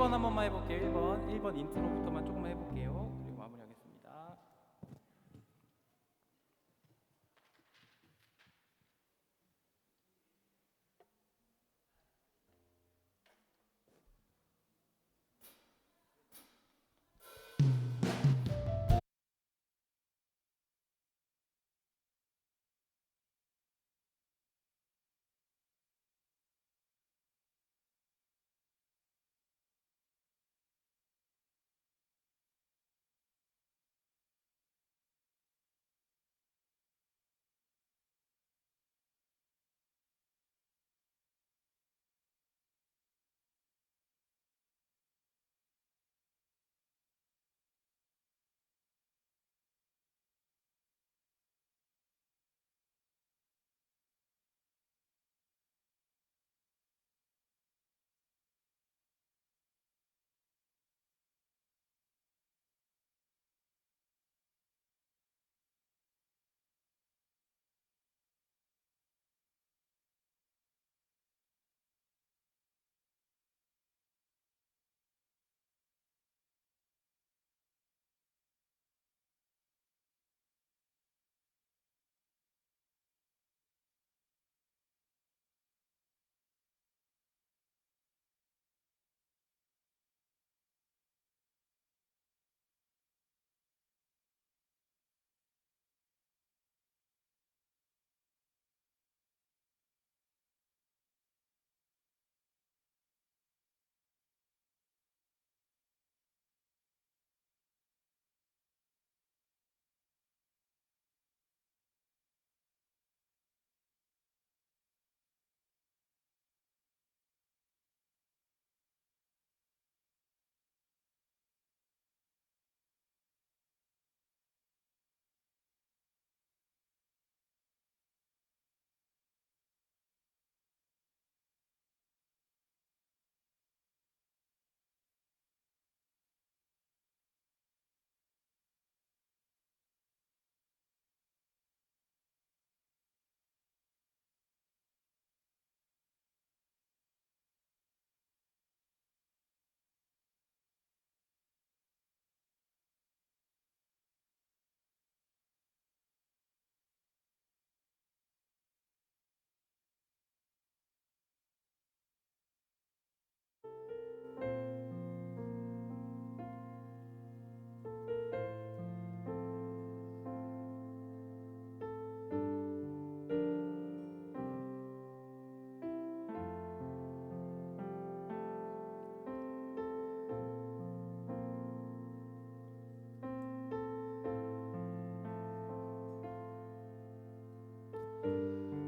1번 한 번만 해볼게요. 1번 인트로부터만 조금만 해볼게요. 그리고 마무리하겠습니다.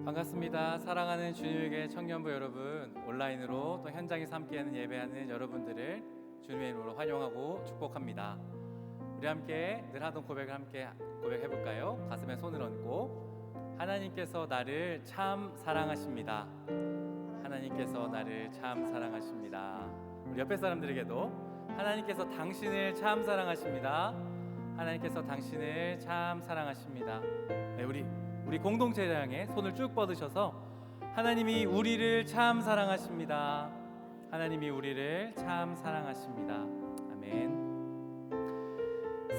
반갑습니다. 사랑하는 주님에게 청년부 여러분, 온라인으로 또 현장에서 함께하는 예배하는 여러분들을 주님의 이름으로 환영하고 축복합니다. 우리 함께 늘 하던 고백을 함께 고백해 볼까요? 가슴에 손을 얹고 하나님께서 나를 참 사랑하십니다. 하나님께서 나를 참 사랑하십니다. 우리 옆에 사람들에게도 하나님께서 당신을 참 사랑하십니다. 하나님께서 당신을 참 사랑하십니다. 네, 우리 공동체를 향해 손을 쭉 뻗으셔서 하나님이 우리를 참 사랑하십니다. 하나님이 우리를 참 사랑하십니다. 아멘.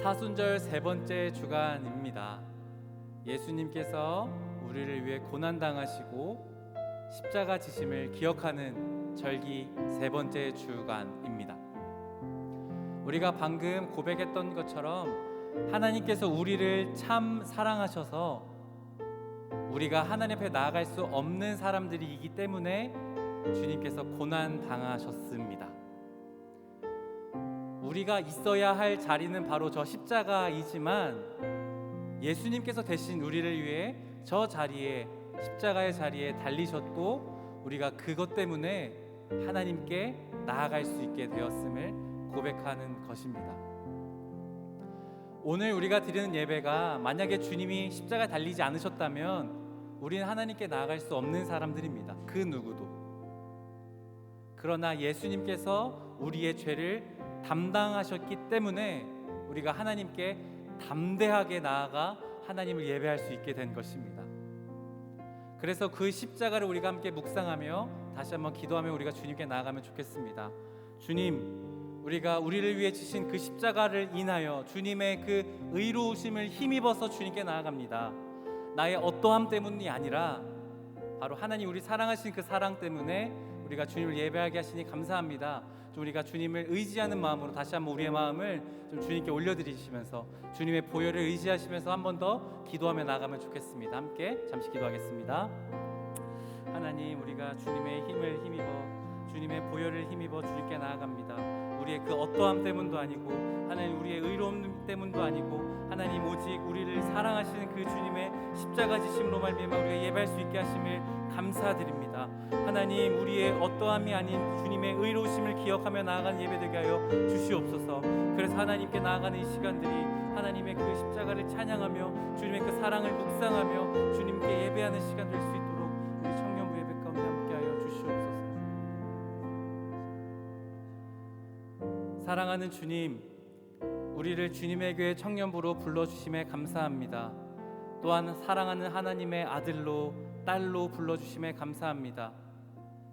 사순절 세 번째 주간입니다. 예수님께서 우리를 위해 고난당하시고 십자가 지심을 기억하는 절기 세 번째 주간입니다. 우리가 방금 고백했던 것처럼 하나님께서 우리를 참 사랑하셔서 우리가 하나님 앞에 나아갈 수 없는 사람들이기 때문에 주님께서 고난 당하셨습니다. 우리가 있어야 할 자리는 바로 저 십자가이지만 예수님께서 대신 우리를 위해 저 자리에, 십자가의 자리에 달리셨고 우리가 그것 때문에 하나님께 나아갈 수 있게 되었음을 고백하는 것입니다. 오늘 우리가 드리는 예배가 만약에 주님이 십자가에 달리지 않으셨다면 우리는 하나님께 나아갈 수 없는 사람들입니다. 그 누구도. 그러나 예수님께서 우리의 죄를 담당하셨기 때문에 우리가 하나님께 담대하게 나아가 하나님을 예배할 수 있게 된 것입니다. 그래서 그 십자가를 우리가 함께 묵상하며 다시 한번 기도하며 우리가 주님께 나아가면 좋겠습니다. 주님, 우리가 우리를 위해 지신 그 십자가를 인하여 주님의 그 의로우심을 힘입어서 주님께 나아갑니다. 나의 어떠함 때문이 아니라 바로 하나님 우리 사랑하신 그 사랑 때문에 우리가 주님을 예배하게 하시니 감사합니다. 좀 우리가 주님을 의지하는 마음으로 다시 한번 우리의 마음을 좀 주님께 올려드리시면서 주님의 보혈을 의지하시면서 한 번 더 기도하며 나가면 좋겠습니다. 함께 잠시 기도하겠습니다. 하나님, 우리가 주님의 힘을 힘입어 주님의 보혈을 힘입어 주님께 나아갑니다. 우리의 그 어떠함 때문도 아니고 하나님 우리의 의로움 때문도 아니고 하나님 오직 우리를 사랑하시는 그 주님의 십자가 지심으로 말미암아 우리가 예배할 수 있게 하심을 감사드립니다. 하나님, 우리의 어떠함이 아닌 주님의 의로우심을 기억하며 나아가는 예배 되게 하여 주시옵소서. 그래서 하나님께 나아가는 이 시간들이 하나님의 그 십자가를 찬양하며 주님의 그 사랑을 묵상하며 주님께 예배하는 시간 될 수 있도록 우리 청년부 예배 가운데 함께하여 주시옵소서. 사랑하는 주님, 우리를 주님의 교회 청년부로 불러주심에 감사합니다. 또한 사랑하는 하나님의 아들로 딸로 불러주심에 감사합니다.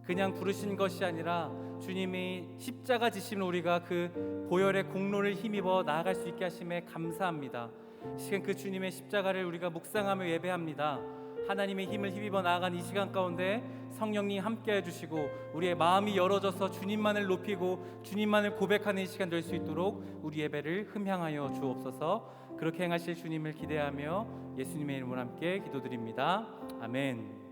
그냥 부르신 것이 아니라 주님이 십자가 지심으로 우리가 그 보혈의 공로를 힘입어 나아갈 수 있게 하심에 감사합니다. 시간 그 주님의 십자가를 우리가 묵상하며 예배합니다. 하나님의 힘을 힘입어 나아간 이 시간 가운데 성령님 함께 해주시고 우리의 마음이 열어져서 주님만을 높이고 주님만을 고백하는 이 시간 될 수 있도록 우리 예배를 흠향하여 주옵소서. 그렇게 행하실 주님을 기대하며 예수님의 이름으로 함께 기도드립니다. 아멘.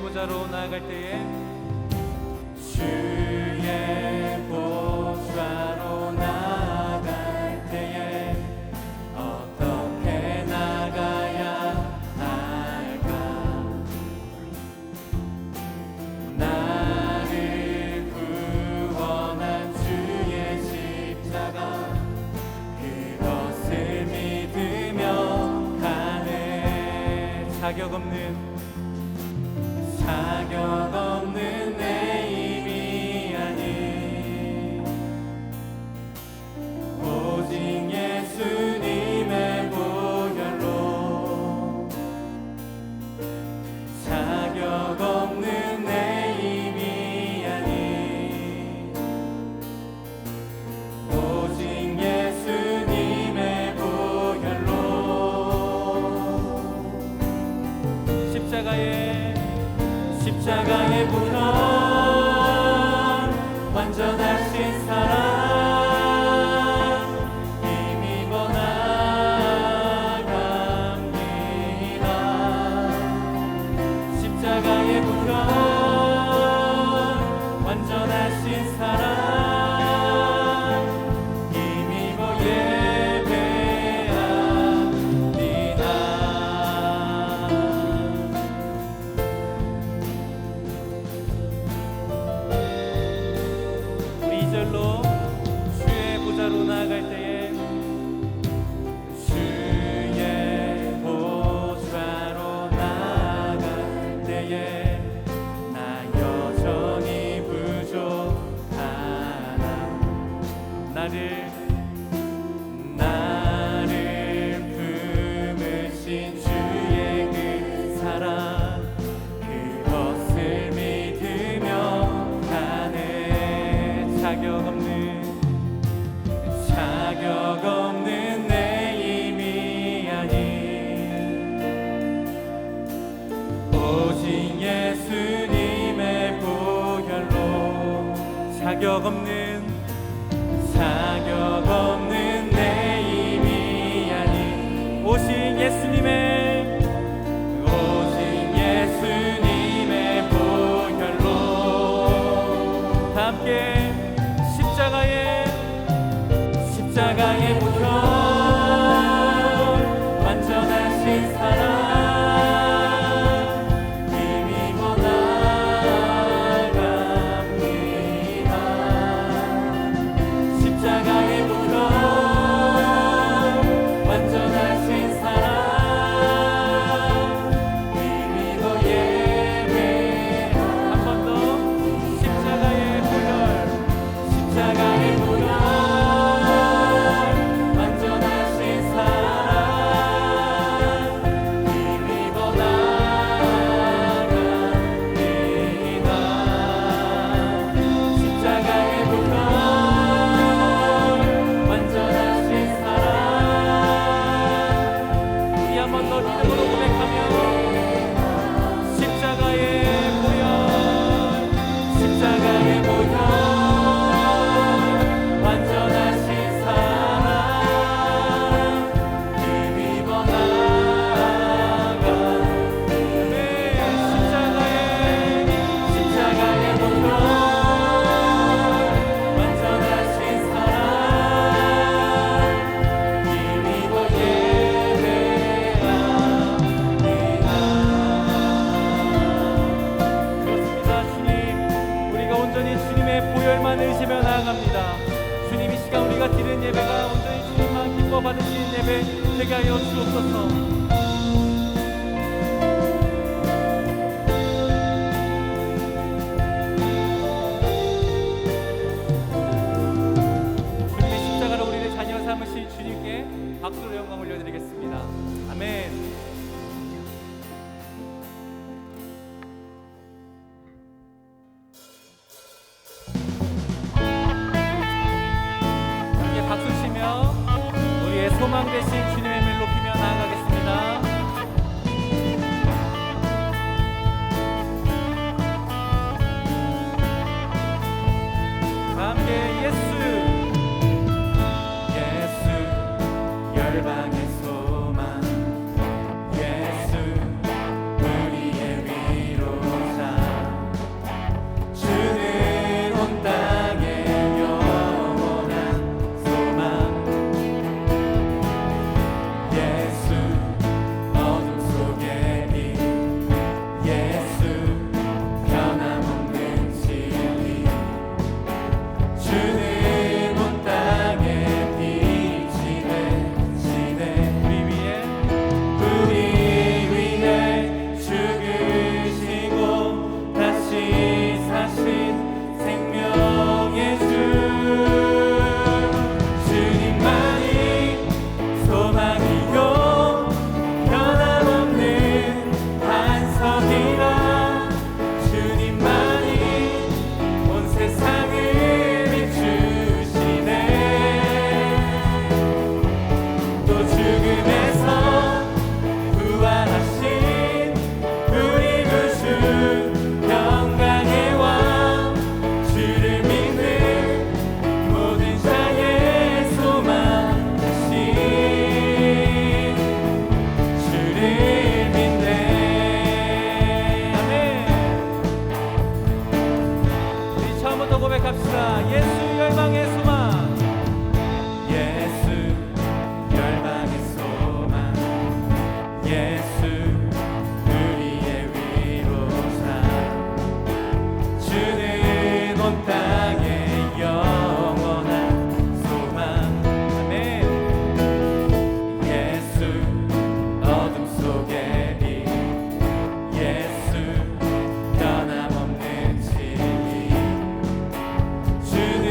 보좌로 나아갈 때에 주의 보좌로 나아갈 때에 어떻게 나가야 할까? 나를 구원한 주의 십자가 그것을 믿으며 가네. 자격 없는 내 힘이 아닌 오직 예수님의 보혈로 자격 없는 내 힘이 아닌 오직 예수님의 보혈로 십자가의 보혈 완전하신 사랑 힘입어 나갑니다. 십자가의 보혈 완전하신 사랑 힘입어 예배합니다. 주의 보좌로 나아갈 때에 주의 보좌로 나아갈 때에 나 여전히 부족하나 나를 품으신 주의 그 사랑 그것을 믿으며 가네. 자격 없는 내 힘이 아닌 오직 예수님의 보혈로 자격 없는 내 힘이 아닌 오직 예수님의 하여 주옵소서. 주님께 박수로 영광 올려드리겠습니다. 아멘. 함께 박수 치며 우리의 소망 되신 주님의 이름을 높이며 나아가겠습니다. 함께 예수 열방의 소망 예수 우리의 위로자 주는 온 땅의 영원한 소망 예수 어둠 속의 빛 예수 변함없는 진리 주는 고백합시다. 예수 열방의 소망 예수 열방의 소망 예수 우리의 위로자 주는 온 땅의 영원한 소망 아멘. 예수 어둠 속의 빛 예수 변함없는 진리 주는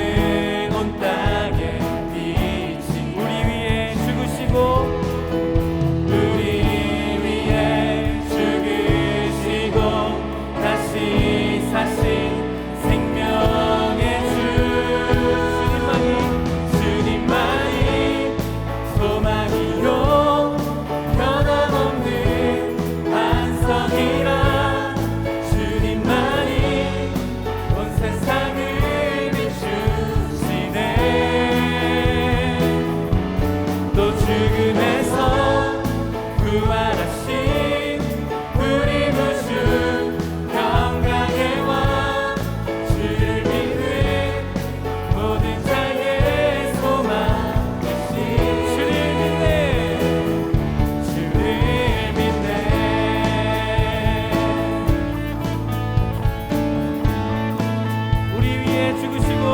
온 땅의 빛이 우리 위에 죽으시고 우리 위에 죽으시고 다시 사신 생명의 주 주님만이 소망이요 변함없는 반석이라 주님만이 온 세상을 또 죽음에서 부활하신 우리 구주 평강의 왕 주를 믿는 모든 자의 소망 주를 믿네 주를 믿네 우리 위에 죽으시고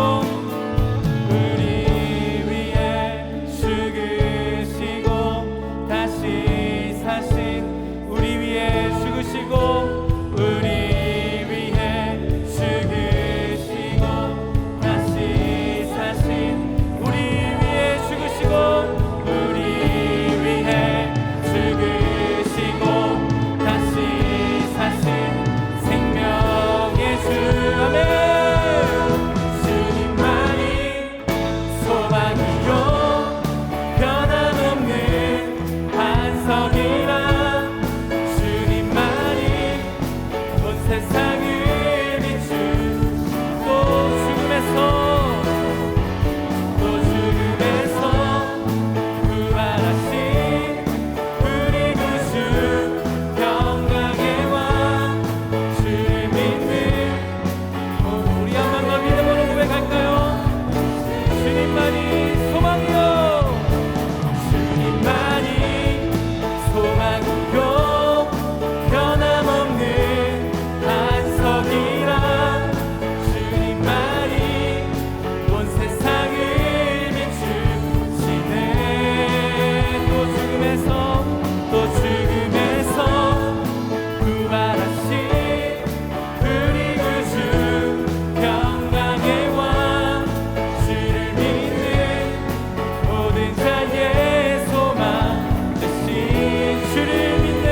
주를 믿네,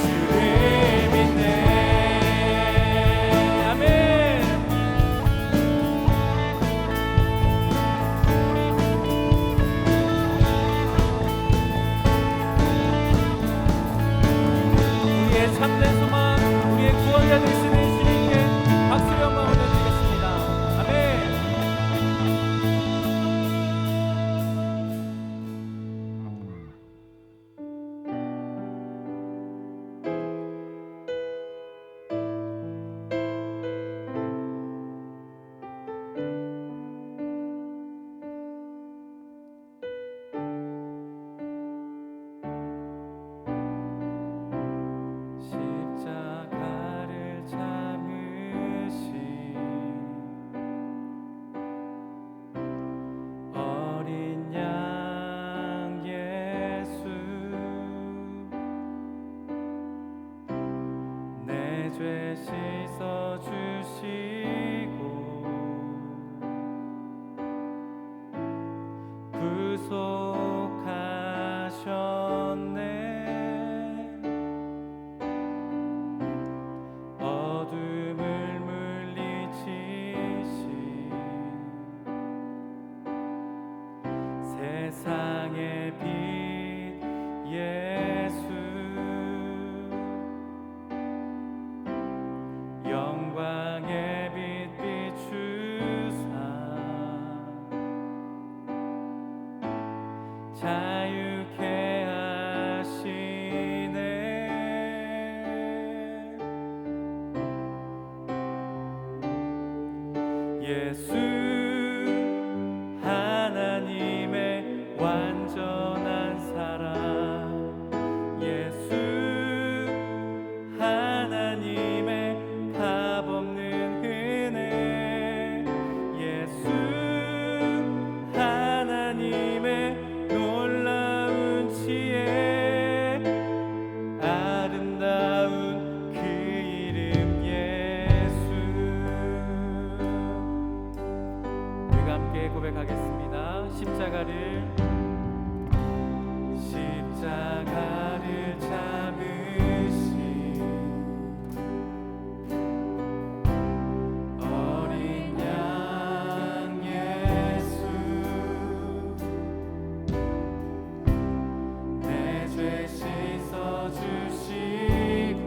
주를 믿네. 아멘. 우리의 참된 소망, 우리의 구원자 되시는 주님께 박수 영광 올려드리겠습니다. 아멘. 십자가를 참으신 어린 양 예수, 내 죄 씻어 주시고 구속하셨네. 어둠을 물리치신 세상의 빛 예수, 영광의 빛 비추사 자유케 하시네. 예수 하나님의 완전한 사랑, 예수 하나님의 값없는 은혜, 예수 하나님의 놀라운 지혜, 아름다운 그 이름 예수. 우리가 함께 고백하겠습니다. 십자가를 참으신 어린 양 예수, 내 죄 씻어 주시고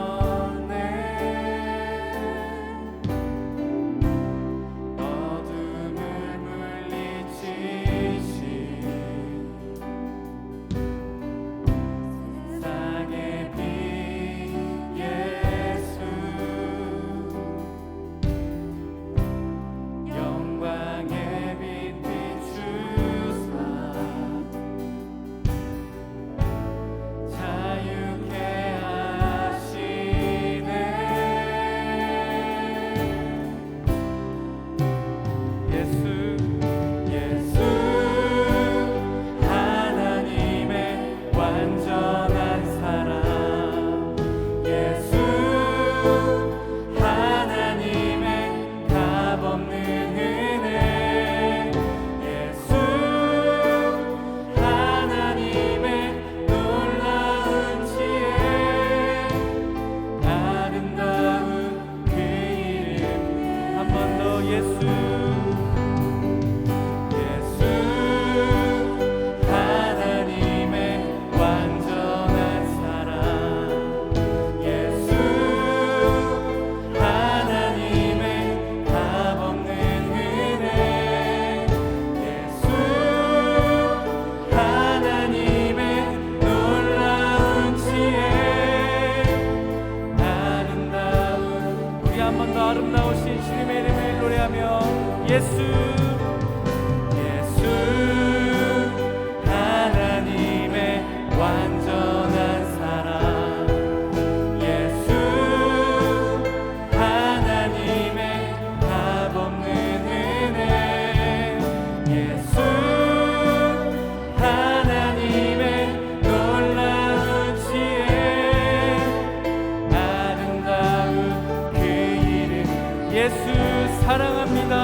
구속하셨네. 어둠을 물리치신 세상의 빛 예수, 영광의 빛 비추사 자유케 하시네. 예수 하나님의 완전한 사랑, 예수 하나님의 값없는 은혜, 예수 하나님의 놀라운 지혜, 아름다운 그 이름. 한 번 더 예수 하나님의 완전한 사랑, 예수 하나님의 값없는 은혜, 예수 하나님의 놀라운 지혜, 아름다운. 우리 한 번 더 아름다우신 주님의 이름을 노래하며 예수 하나님의 완전한 사랑, 예수 하나님의 값없는 은혜, 예수 하나님의 놀라운 지혜, 아름다운 그 이름 예수 사랑합니다.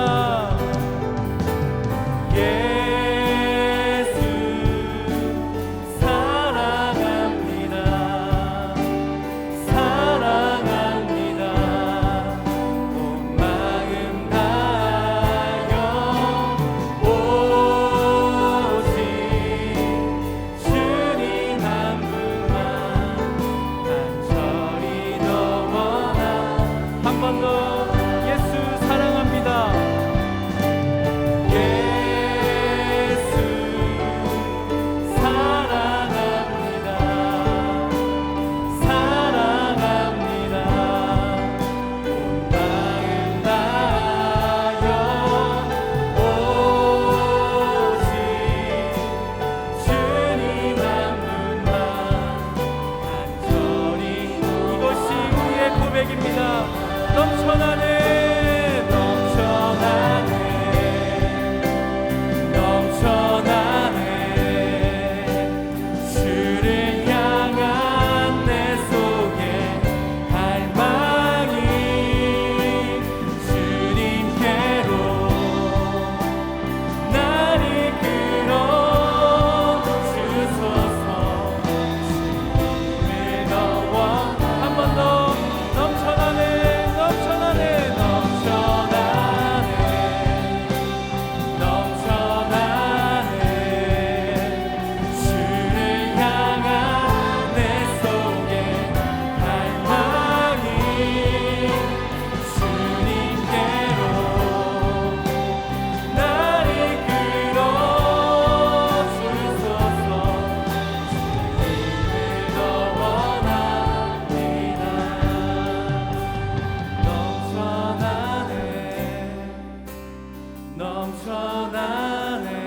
넘쳐나네.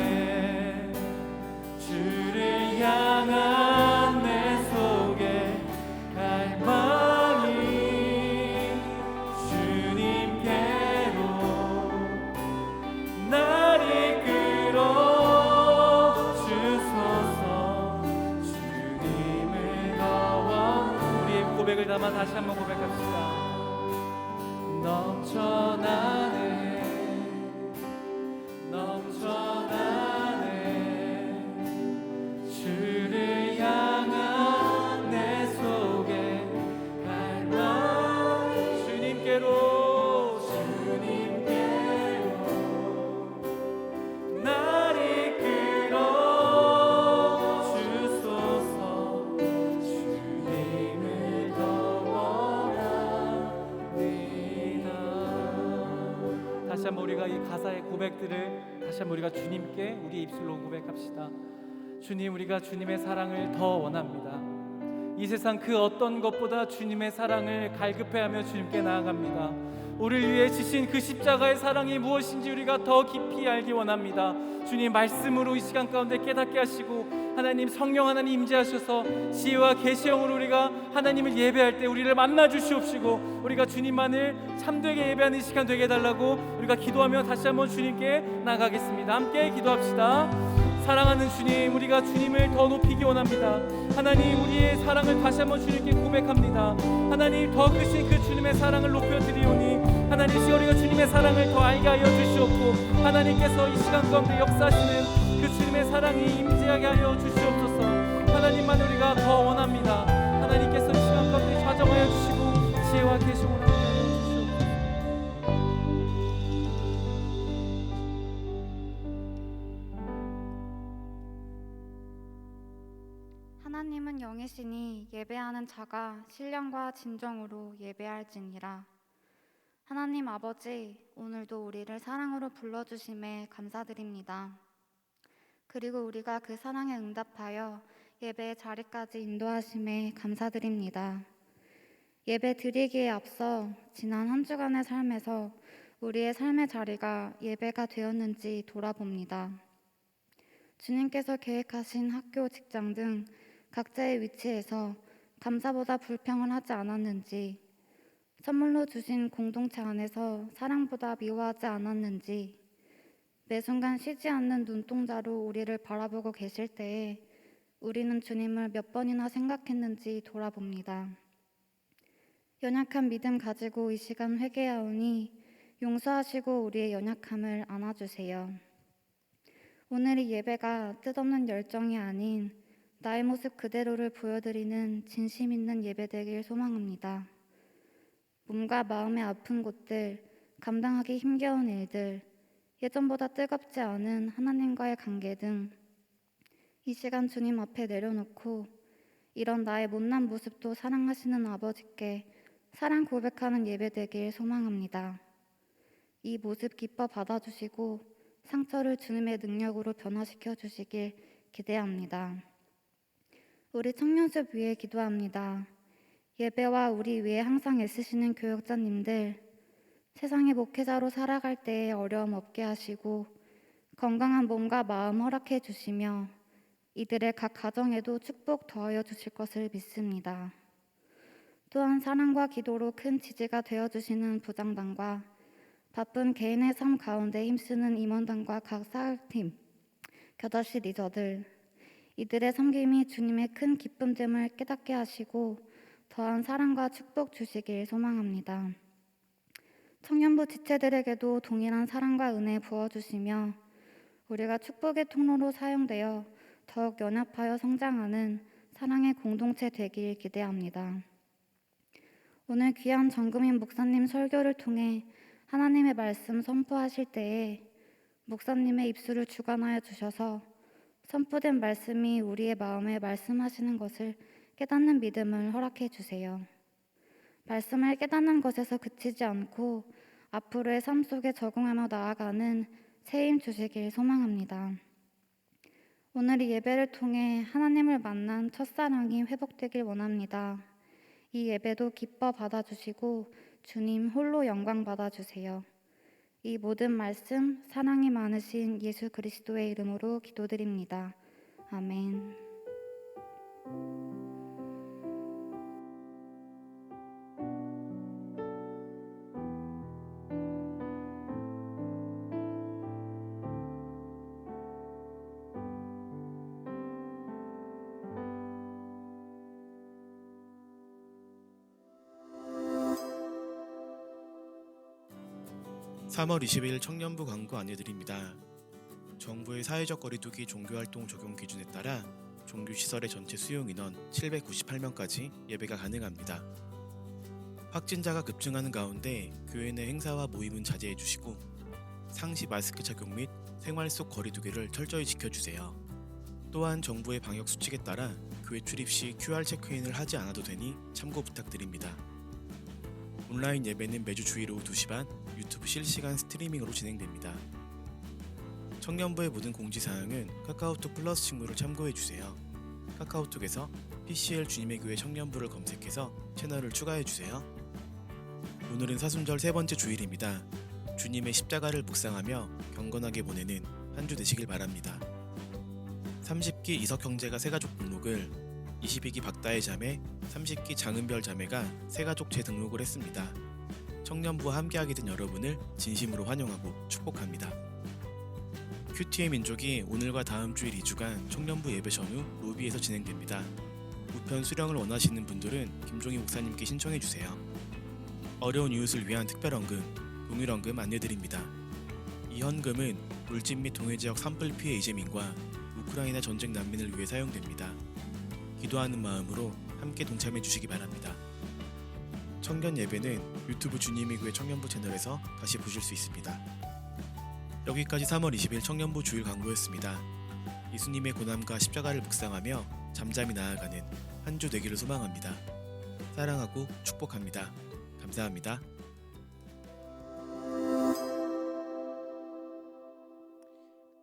주를 향한 내 속에 갈망이 주님께로 날 이끌어 주소서. 주님을 더워. 우리의 고백을 담아 다시 한번 고백합시다. 넘쳐나네, 넘쳐나네. 주를 향한 내 속에 갈망. 주님께로, 주님께로 날 이끌어 주소서. 주님을 더 원합니다. 다시 한번 우리가 이 가사의 고백들을 다시 한번 우리가 주님께 우리의 입술로 고백합시다. 주님, 우리가 주님의 사랑을 더 원합니다. 이 세상 그 어떤 것보다 주님의 사랑을 갈급해하며 주님께 나아갑니다. 우리를 위해 지신 그 십자가의 사랑이 무엇인지 우리가 더 깊이 알기 원합니다. 주님, 말씀으로 이 시간 가운데 깨닫게 하시고 하나님, 성령 하나님 임재하셔서 지혜와 계시형으로 우리가 하나님을 예배할 때 우리를 만나 주시옵시고 우리가 주님만을 참되게 예배하는 시간 되게 해달라고 우리가 기도하며 다시 한번 주님께 나가겠습니다. 함께 기도합시다. 사랑하는 주님, 우리가 주님을 더 높이기 원합니다. 하나님, 우리의 사랑을 다시 한번 주님께 고백합니다. 하나님, 더 크신 그 주님의 사랑을 높여드리오니 하나님, 시간 우리가 주님의 사랑을 더 알게 하여 주시옵고 하나님께서 이 시간 가운데 역사하시는 그 주님의 사랑이 임재하게 하여 주시옵소서. 하나님만 우리가 더 원합니다. 하나님께서 이 시간 가운데 좌정하여 주시고 지혜와 계시오라 하여 주시옵소서. 하나님은 영이시니 예배하는 자가 신령과 진정으로 예배할지니라. 하나님 아버지, 오늘도 우리를 사랑으로 불러주심에 감사드립니다. 그리고 우리가 그 사랑에 응답하여 예배의 자리까지 인도하심에 감사드립니다. 예배 드리기에 앞서 지난 한 주간의 삶에서 우리의 삶의 자리가 예배가 되었는지 돌아봅니다. 주님께서 계획하신 학교, 직장 등 각자의 위치에서 감사보다 불평을 하지 않았는지, 선물로 주신 공동체 안에서 사랑보다 미워하지 않았는지, 매 순간 쉬지 않는 눈동자로 우리를 바라보고 계실 때에 우리는 주님을 몇 번이나 생각했는지 돌아봅니다. 연약한 믿음 가지고 이 시간 회개하오니 용서하시고 우리의 연약함을 안아주세요. 오늘 이 예배가 뜻없는 열정이 아닌 나의 모습 그대로를 보여드리는 진심 있는 예배 되길 소망합니다. 몸과 마음의 아픈 곳들, 감당하기 힘겨운 일들, 예전보다 뜨겁지 않은 하나님과의 관계 등 이 시간 주님 앞에 내려놓고 이런 나의 못난 모습도 사랑하시는 아버지께 사랑 고백하는 예배 되길 소망합니다. 이 모습 기뻐 받아주시고 상처를 주님의 능력으로 변화시켜 주시길 기대합니다. 우리 청년숲 위해 기도합니다. 예배와 우리 위해 항상 애쓰시는 교역자님들, 세상의 목회자로 살아갈 때에 어려움 없게 하시고 건강한 몸과 마음 허락해 주시며 이들의 각 가정에도 축복 더하여 주실 것을 믿습니다. 또한 사랑과 기도로 큰 지지가 되어주시는 부장단과 바쁜 개인의 삶 가운데 힘쓰는 임원단과 각 사역팀, 겨자씨 리더들, 이들의 섬김이 주님의 큰 기쁨됨을 깨닫게 하시고 더한 사랑과 축복 주시길 소망합니다. 청년부 지체들에게도 동일한 사랑과 은혜 부어주시며 우리가 축복의 통로로 사용되어 더욱 연합하여 성장하는 사랑의 공동체 되길 기대합니다. 오늘 귀한 정금인 목사님 설교를 통해 하나님의 말씀 선포하실 때에 목사님의 입술을 주관하여 주셔서 선포된 말씀이 우리의 마음에 말씀하시는 것을 깨닫는 믿음을 허락해 주세요. 말씀을 깨닫는 것에서 그치지 않고 앞으로의 삶 속에 적응하며 나아가는 새 힘 주시길 소망합니다. 오늘 이 예배를 통해 하나님을 만난 첫사랑이 회복되길 원합니다. 이 예배도 기뻐 받아주시고 주님 홀로 영광 받아주세요. 이 모든 말씀 사랑이 많으신 예수 그리스도의 이름으로 기도드립니다. 아멘. (3월 20일) 청년부 광고 안내드립니다. 정부의 사회적 거리두기 종교활동 적용 기준에 따라 종교시설의 전체 수용인원 798명까지 예배가 가능합니다. 확진자가 급증하는 가운데 교회 내 행사와 모임은 자제해 주시고 상시 마스크 착용 및 생활 속 거리두기를 철저히 지켜주세요. 또한 정부의 방역 수칙에 따라 교회 출입 시 QR 체크인을 하지 않아도 되니 참고 부탁드립니다. 온라인 예배는 매주 주일 오후 2시 반 유튜브 실시간 스트리밍으로 진행됩니다. 청년부의 모든 공지사항은 카카오톡 플러스 친구를 참고해주세요. 카카오톡에서 PCL 주님의 교회 청년부를 검색해서 채널을 추가해주세요. 오늘은 사순절 세 번째 주일입니다. 주님의 십자가를 묵상하며 경건하게 보내는 한 주 되시길 바랍니다. 30기 이석 형제가 새가족 등록을, 22기 박다혜 자매, 30기 장은별 자매가 새가족 재등록을 했습니다. 청년부와 함께하게 된 여러분을 진심으로 환영하고 축복합니다. 큐티의 민족이 오늘과 다음 주일 2주간 청년부 예배 전후 로비에서 진행됩니다. 우편 수령을 원하시는 분들은 김종희 목사님께 신청해주세요. 어려운 이웃을 위한 특별헌금, 동일헌금 안내드립니다. 이 헌금은 울진 및 동해지역 산불 피해 이재민과 우크라이나 전쟁 난민을 위해 사용됩니다. 기도하는 마음으로 함께 동참해 주시기 바랍니다. 청년 예배는 유튜브 주님의 교회 청년부 채널에서 다시 보실 수 있습니다. 여기까지 3월 20일 청년부 주일 광고였습니다. 예수님의 고난과 십자가를 묵상하며 잠잠히 나아가는 한 주 되기를 소망합니다. 사랑하고 축복합니다. 감사합니다.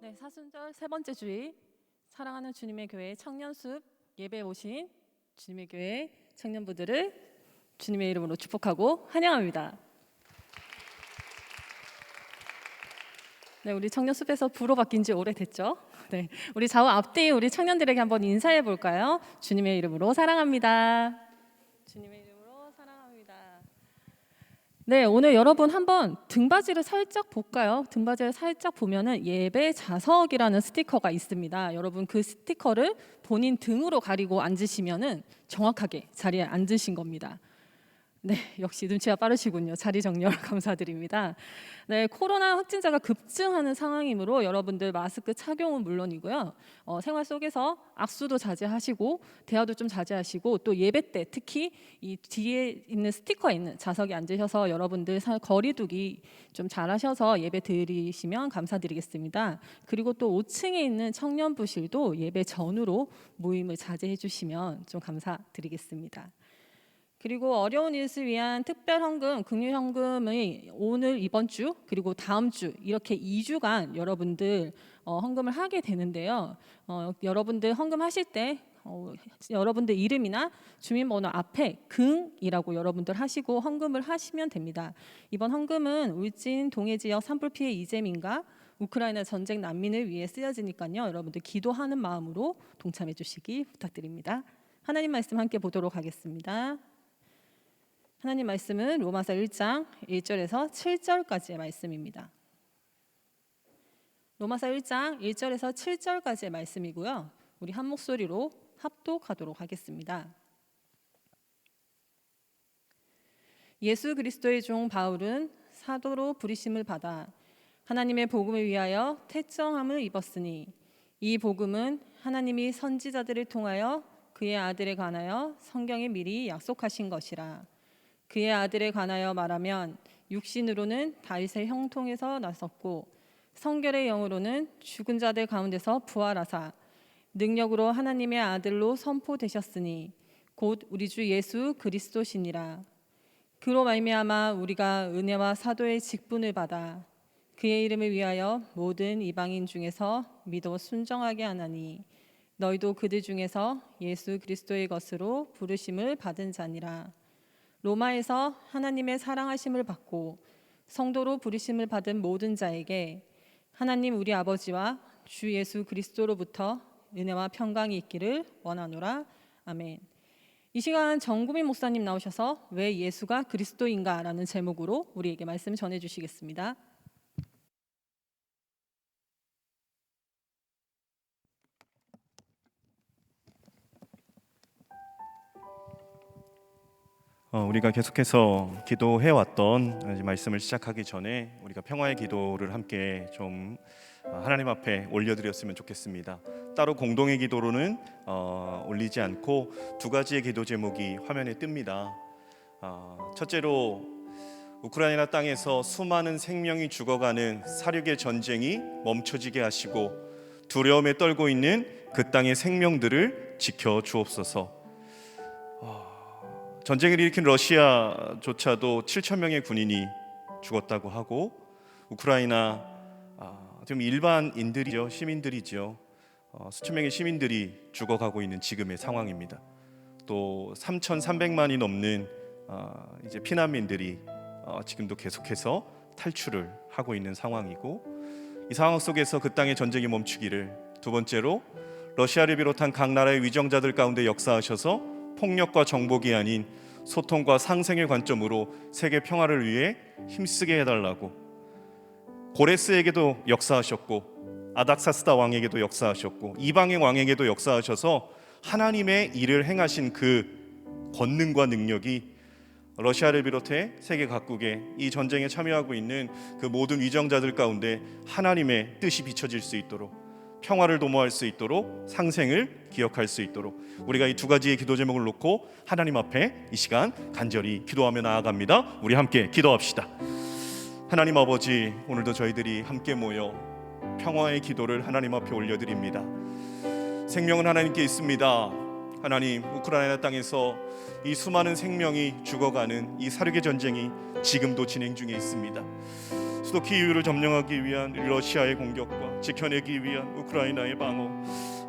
네, 사순절 세 번째 주일 사랑하는 주님의 교회 청년숲 예배에 오신 주님의 교회 청년부들을 주님의 이름으로 축복하고 환영합니다. 네, 우리 청년숲에서 부로 바뀐 지 오래됐죠? 네, 우리 좌우 앞뒤 우리 청년들에게 한번 인사해 볼까요? 주님의 이름으로 사랑합니다. 주님의 이름으로 사랑합니다. 네, 오늘 여러분 한번 등받이를 살짝 볼까요? 등받이를 살짝 보면은 예배 좌석이라는 스티커가 있습니다. 여러분 그 스티커를 본인 등으로 가리고 앉으시면은 정확하게 자리에 앉으신 겁니다. 네, 역시 눈치가 빠르시군요. 자리 정렬 감사드립니다. 네, 코로나 확진자가 급증하는 상황이므로 여러분들 마스크 착용은 물론이고요. 생활 속에서 악수도 자제하시고 대화도 좀 자제하시고 또 예배 때 특히 이 뒤에 있는 스티커에 있는 좌석에 앉으셔서 여러분들 거리두기 좀 잘하셔서 예배 드리시면 감사드리겠습니다. 그리고 또 5층에 있는 청년부실도 예배 전후로 모임을 자제해 주시면 좀 감사드리겠습니다. 그리고 어려운 이웃을 위한 특별 헌금, 긍휼 헌금의 오늘 이번 주 그리고 다음 주 이렇게 2주간 여러분들 헌금을 하게 되는데요. 여러분들 헌금하실 때 여러분들 이름이나 주민번호 앞에 긍이라고 여러분들 하시고 헌금을 하시면 됩니다. 이번 헌금은 울진 동해 지역 산불 피해 이재민과 우크라이나 전쟁 난민을 위해 쓰여지니까요. 여러분들 기도하는 마음으로 동참해 주시기 부탁드립니다. 하나님 말씀 함께 보도록 하겠습니다. 하나님 말씀은 로마서 1장 1절에서 7절까지의 말씀입니다. 로마서 1장 1절에서 7절까지의 말씀이고요. 우리 한 목소리로 합독하도록 하겠습니다. 예수 그리스도의 종 바울은 사도로 부르심을 받아 하나님의 복음을 위하여 택정함을 입었으니 이 복음은 하나님이 선지자들을 통하여 그의 아들에 관하여 성경에 미리 약속하신 것이라. 그의 아들에 관하여 말하면 육신으로는 다윗의 형통에서 나섰고 성결의 영으로는 죽은 자들 가운데서 부활하사 능력으로 하나님의 아들로 선포되셨으니 곧 우리 주 예수 그리스도시니라. 그로 말미암아 우리가 은혜와 사도의 직분을 받아 그의 이름을 위하여 모든 이방인 중에서 믿어 순정하게 하나니 너희도 그들 중에서 예수 그리스도의 것으로 부르심을 받은 자니라. 로마에서 하나님의 사랑하심을 받고 성도로 부르심을 받은 모든 자에게 하나님 우리 아버지와 주 예수 그리스도로부터 은혜와 평강이 있기를 원하노라. 아멘. 이 시간 정구민 목사님 나오셔서 왜 예수가 그리스도인가 라는 제목으로 우리에게 말씀 전해 주시겠습니다. 우리가 계속해서 기도해왔던 말씀을 시작하기 전에 우리가 평화의 기도를 함께 좀 하나님 앞에 올려드렸으면 좋겠습니다. 따로 공동의 기도로는 올리지 않고 두 가지의 기도 제목이 화면에 뜹니다. 첫째로 우크라이나 땅에서 수많은 생명이 죽어가는 사륙의 전쟁이 멈춰지게 하시고 두려움에 떨고 있는 그 땅의 생명들을 지켜 주옵소서. 전쟁을 일으킨 러시아조차도 7천 명의 군인이 죽었다고 하고 우크라이나 좀 일반인들이죠, 시민들이죠. 수천 명의 시민들이 죽어가고 있는 지금의 상황입니다. 또 3,300만이 넘는 이제 피난민들이 지금도 계속해서 탈출을 하고 있는 상황이고, 이 상황 속에서 그 땅의 전쟁이 멈추기를, 두 번째로 러시아를 비롯한 각 나라의 위정자들 가운데 역사하셔서 폭력과 정복이 아닌 소통과 상생의 관점으로 세계 평화를 위해 힘쓰게 해달라고, 고레스에게도 역사하셨고 아닥사스다 왕에게도 역사하셨고 이방의 왕에게도 역사하셔서 하나님의 일을 행하신 그 권능과 능력이 러시아를 비롯해 세계 각국에 이 전쟁에 참여하고 있는 그 모든 위정자들 가운데 하나님의 뜻이 비춰질 수 있도록, 평화를 도모할 수 있도록, 상생을 기억할 수 있도록 우리가 이 두 가지의 기도 제목을 놓고 하나님 앞에 이 시간 간절히 기도하며 나아갑니다. 우리 함께 기도합시다. 하나님 아버지, 오늘도 저희들이 함께 모여 평화의 기도를 하나님 앞에 올려드립니다. 생명은 하나님께 있습니다. 하나님, 우크라이나 땅에서 이 수많은 생명이 죽어가는 이 사륙의 전쟁이 지금도 진행 중에 있습니다. 수도 키이우를 점령하기 위한 러시아의 공격과 지켜내기 위한 우크라이나의 방어,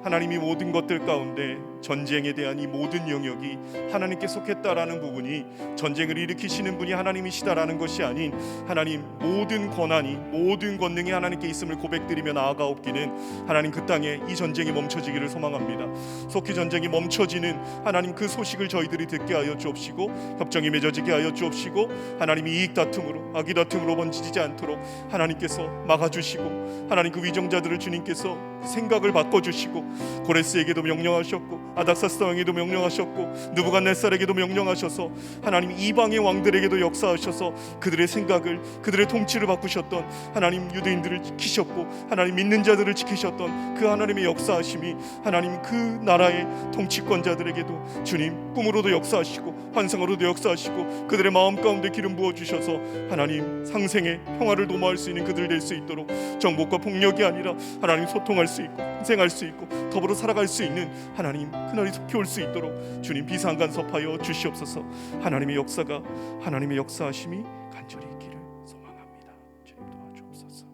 하나님이 모든 것들 가운데 전쟁에 대한 이 모든 영역이 하나님께 속했다라는 부분이, 전쟁을 일으키시는 분이 하나님이시다라는 것이 아닌 하나님 모든 권한이, 모든 권능이 하나님께 있음을 고백드리며 나아가옵기는 하나님 그 땅에 이 전쟁이 멈춰지기를 소망합니다. 속히 전쟁이 멈춰지는 하나님 그 소식을 저희들이 듣게 하여 주옵시고, 협정이 맺어지게 하여 주옵시고, 하나님이 이익 다툼으로 악의 다툼으로 번지지 않도록 하나님께서 막아주시고, 하나님 그 위정자들을 주님께서 생각을 바꿔주시고, 고레스에게도 명령하셨고 아닥사스다 왕에게도 명령하셨고 느부갓네살에게도 명령하셔서 하나님 이방의 왕들에게도 역사하셔서 그들의 생각을, 그들의 통치를 바꾸셨던 하나님 유대인들을 지키셨고 하나님 믿는 자들을 지키셨던 그 하나님의 역사하심이 하나님 그 나라의 통치권자들에게도 주님 꿈으로도 역사하시고 환상으로도 역사하시고 그들의 마음 가운데 기름 부어주셔서 하나님 상생의 평화를 도모할 수 있는 그들 될 수 있도록, 정복과 폭력이 아니라 하나님 소통할 수 있고 생활할 수 있고 더불어 살아갈 수 있는 하나님 그날이 속히 올 수 있도록 주님 비상간섭하여 주시옵소서. 하나님의 역사가, 하나님의 역사하심이 간절히 있기를 소망합니다. 주님 도와주옵소서.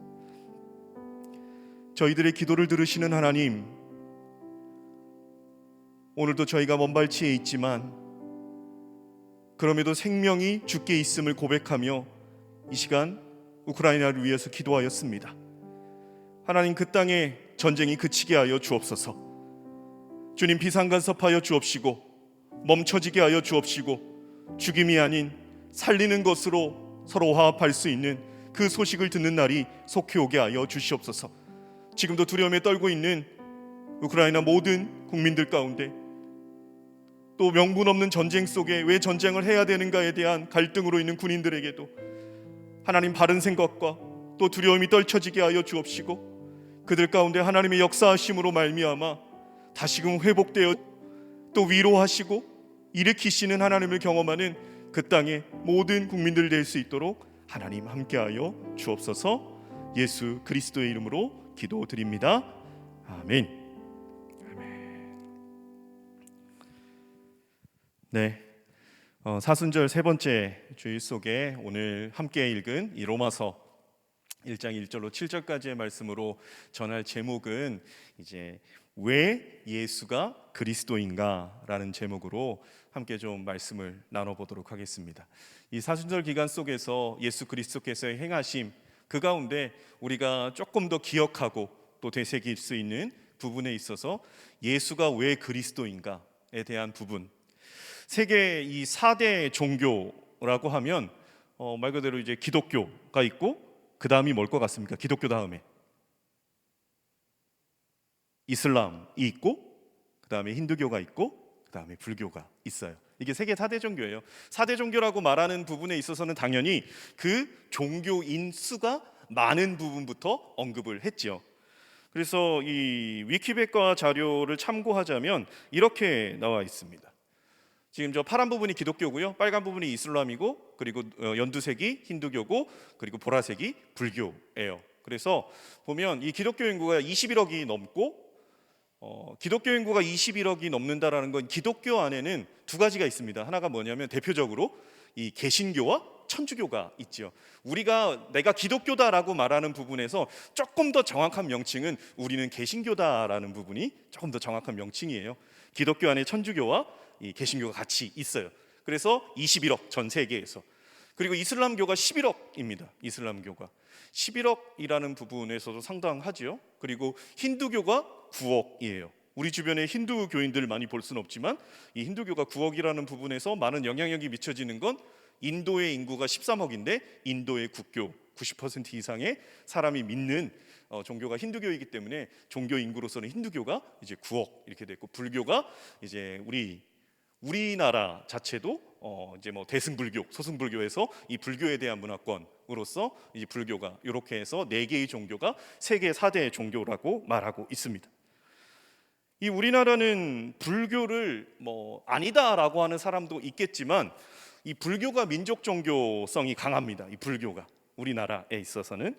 저희들의 기도를 들으시는 하나님, 오늘도 저희가 먼 발치에 있지만 그럼에도 생명이 주께 있음을 고백하며 이 시간 우크라이나를 위해서 기도하였습니다. 하나님 그 땅에 전쟁이 그치게 하여 주옵소서. 주님 비상간섭하여 주옵시고 멈춰지게 하여 주옵시고 죽임이 아닌 살리는 것으로 서로 화합할 수 있는 그 소식을 듣는 날이 속히 오게 하여 주시옵소서. 지금도 두려움에 떨고 있는 우크라이나 모든 국민들 가운데, 또 명분 없는 전쟁 속에 왜 전쟁을 해야 되는가에 대한 갈등으로 있는 군인들에게도 하나님 바른 생각과 또 두려움이 떨쳐지게 하여 주옵시고, 그들 가운데 하나님의 역사하심으로 말미암아 다시금 회복되어 또 위로하시고 일으키시는 하나님을 경험하는 그 땅의 모든 국민들 될 수 있도록 하나님 함께하여 주옵소서. 예수 그리스도의 이름으로 기도드립니다. 아멘. 네, 사순절 세 번째 주일 속에 오늘 함께 읽은 이 로마서 1장 1절로 7절까지의 말씀으로 전할 제목은 이제 왜 예수가 그리스도인가라는 제목으로 함께 좀 말씀을 나눠보도록 하겠습니다. 이 사순절 기간 속에서 예수 그리스도께서의 행하심 그 가운데 우리가 조금 더 기억하고 또 되새길 수 있는 부분에 있어서 예수가 왜 그리스도인가에 대한 부분, 세계 이 4대 종교라고 하면 말 그대로 이제 기독교가 있고 그 다음이 뭘 것 같습니까? 기독교 다음에 이슬람이 있고 그 다음에 힌두교가 있고 그 다음에 불교가 있어요. 이게 세계 4대 종교예요. 4대 종교라고 말하는 부분에 있어서는 당연히 그 종교인 수가 많은 부분부터 언급을 했죠. 그래서 이 위키백과 자료를 참고하자면 이렇게 나와 있습니다. 지금 저 파란 부분이 기독교고요, 빨간 부분이 이슬람이고, 그리고 연두색이 힌두교고, 그리고 보라색이 불교예요. 그래서 보면 이 기독교 인구가 21억이 넘고 기독교 인구가 21억이 넘는다라는 건 기독교 안에는 두 가지가 있습니다. 하나가 뭐냐면 대표적으로 이 개신교와 천주교가 있죠. 내가 기독교다라고 말하는 부분에서 조금 더 정확한 명칭은 우리는 개신교다라는 부분이 조금 더 정확한 명칭이에요. 기독교 안에 천주교와 이 개신교가 같이 있어요. 그래서 21억 전 세계에서. 그리고 이슬람교가 11억입니다. 이슬람교가 11억이라는 부분에서도 상당하지요. 그리고 힌두교가 9억이에요. 우리 주변에 힌두 교인들 많이 볼 수는 없지만 이 힌두교가 9억이라는 부분에서 많은 영향력이 미쳐지는 건 인도의 인구가 13억인데 인도의 국교 90% 이상의 사람이 믿는 종교가 힌두교이기 때문에 종교 인구로서는 힌두교가 이제 9억 이렇게 됐고, 불교가 이제 우리나라 자체도 이제 뭐 대승불교, 소승불교에서 이 불교에 대한 문화권으로서 이 불교가 이렇게 해서 4개의 종교가 세계 4대 종교라고 말하고 있습니다. 이 우리나라는 불교를 뭐 아니다라고 하는 사람도 있겠지만 이 불교가 민족 종교성이 강합니다. 이 불교가 우리나라에 있어서는.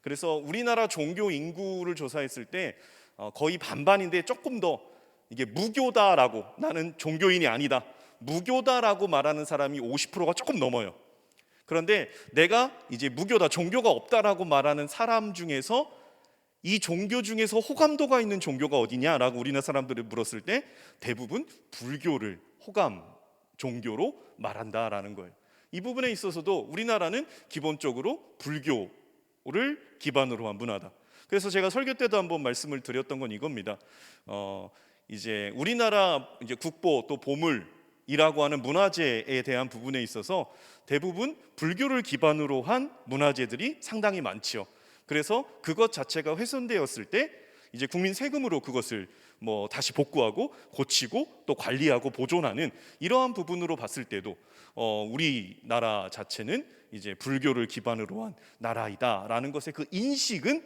그래서 우리나라 종교 인구를 조사했을 때 거의 반반인데 조금 더 이게 무교다라고, 나는 종교인이 아니다, 무교다라고 말하는 사람이 50%가 조금 넘어요. 그런데 내가 이제 무교다, 종교가 없다라고 말하는 사람 중에서 이 종교 중에서 호감도가 있는 종교가 어디냐라고 우리나라 사람들을 물었을 때 대부분 불교를 호감 종교로 말한다라는 거예요. 이 부분에 있어서도 우리나라는 기본적으로 불교를 기반으로 한 문화다. 그래서 제가 설교 때도 한번 말씀을 드렸던 건 이겁니다. 이제 우리나라 이제 국보 또 보물이라고 하는 문화재에 대한 부분에 있어서 대부분 불교를 기반으로 한 문화재들이 상당히 많지요. 그래서 그것 자체가 훼손되었을 때 이제 국민 세금으로 그것을 뭐 다시 복구하고 고치고 또 관리하고 보존하는 이러한 부분으로 봤을 때도 우리나라 자체는 이제 불교를 기반으로 한 나라이다라는 것의 그 인식은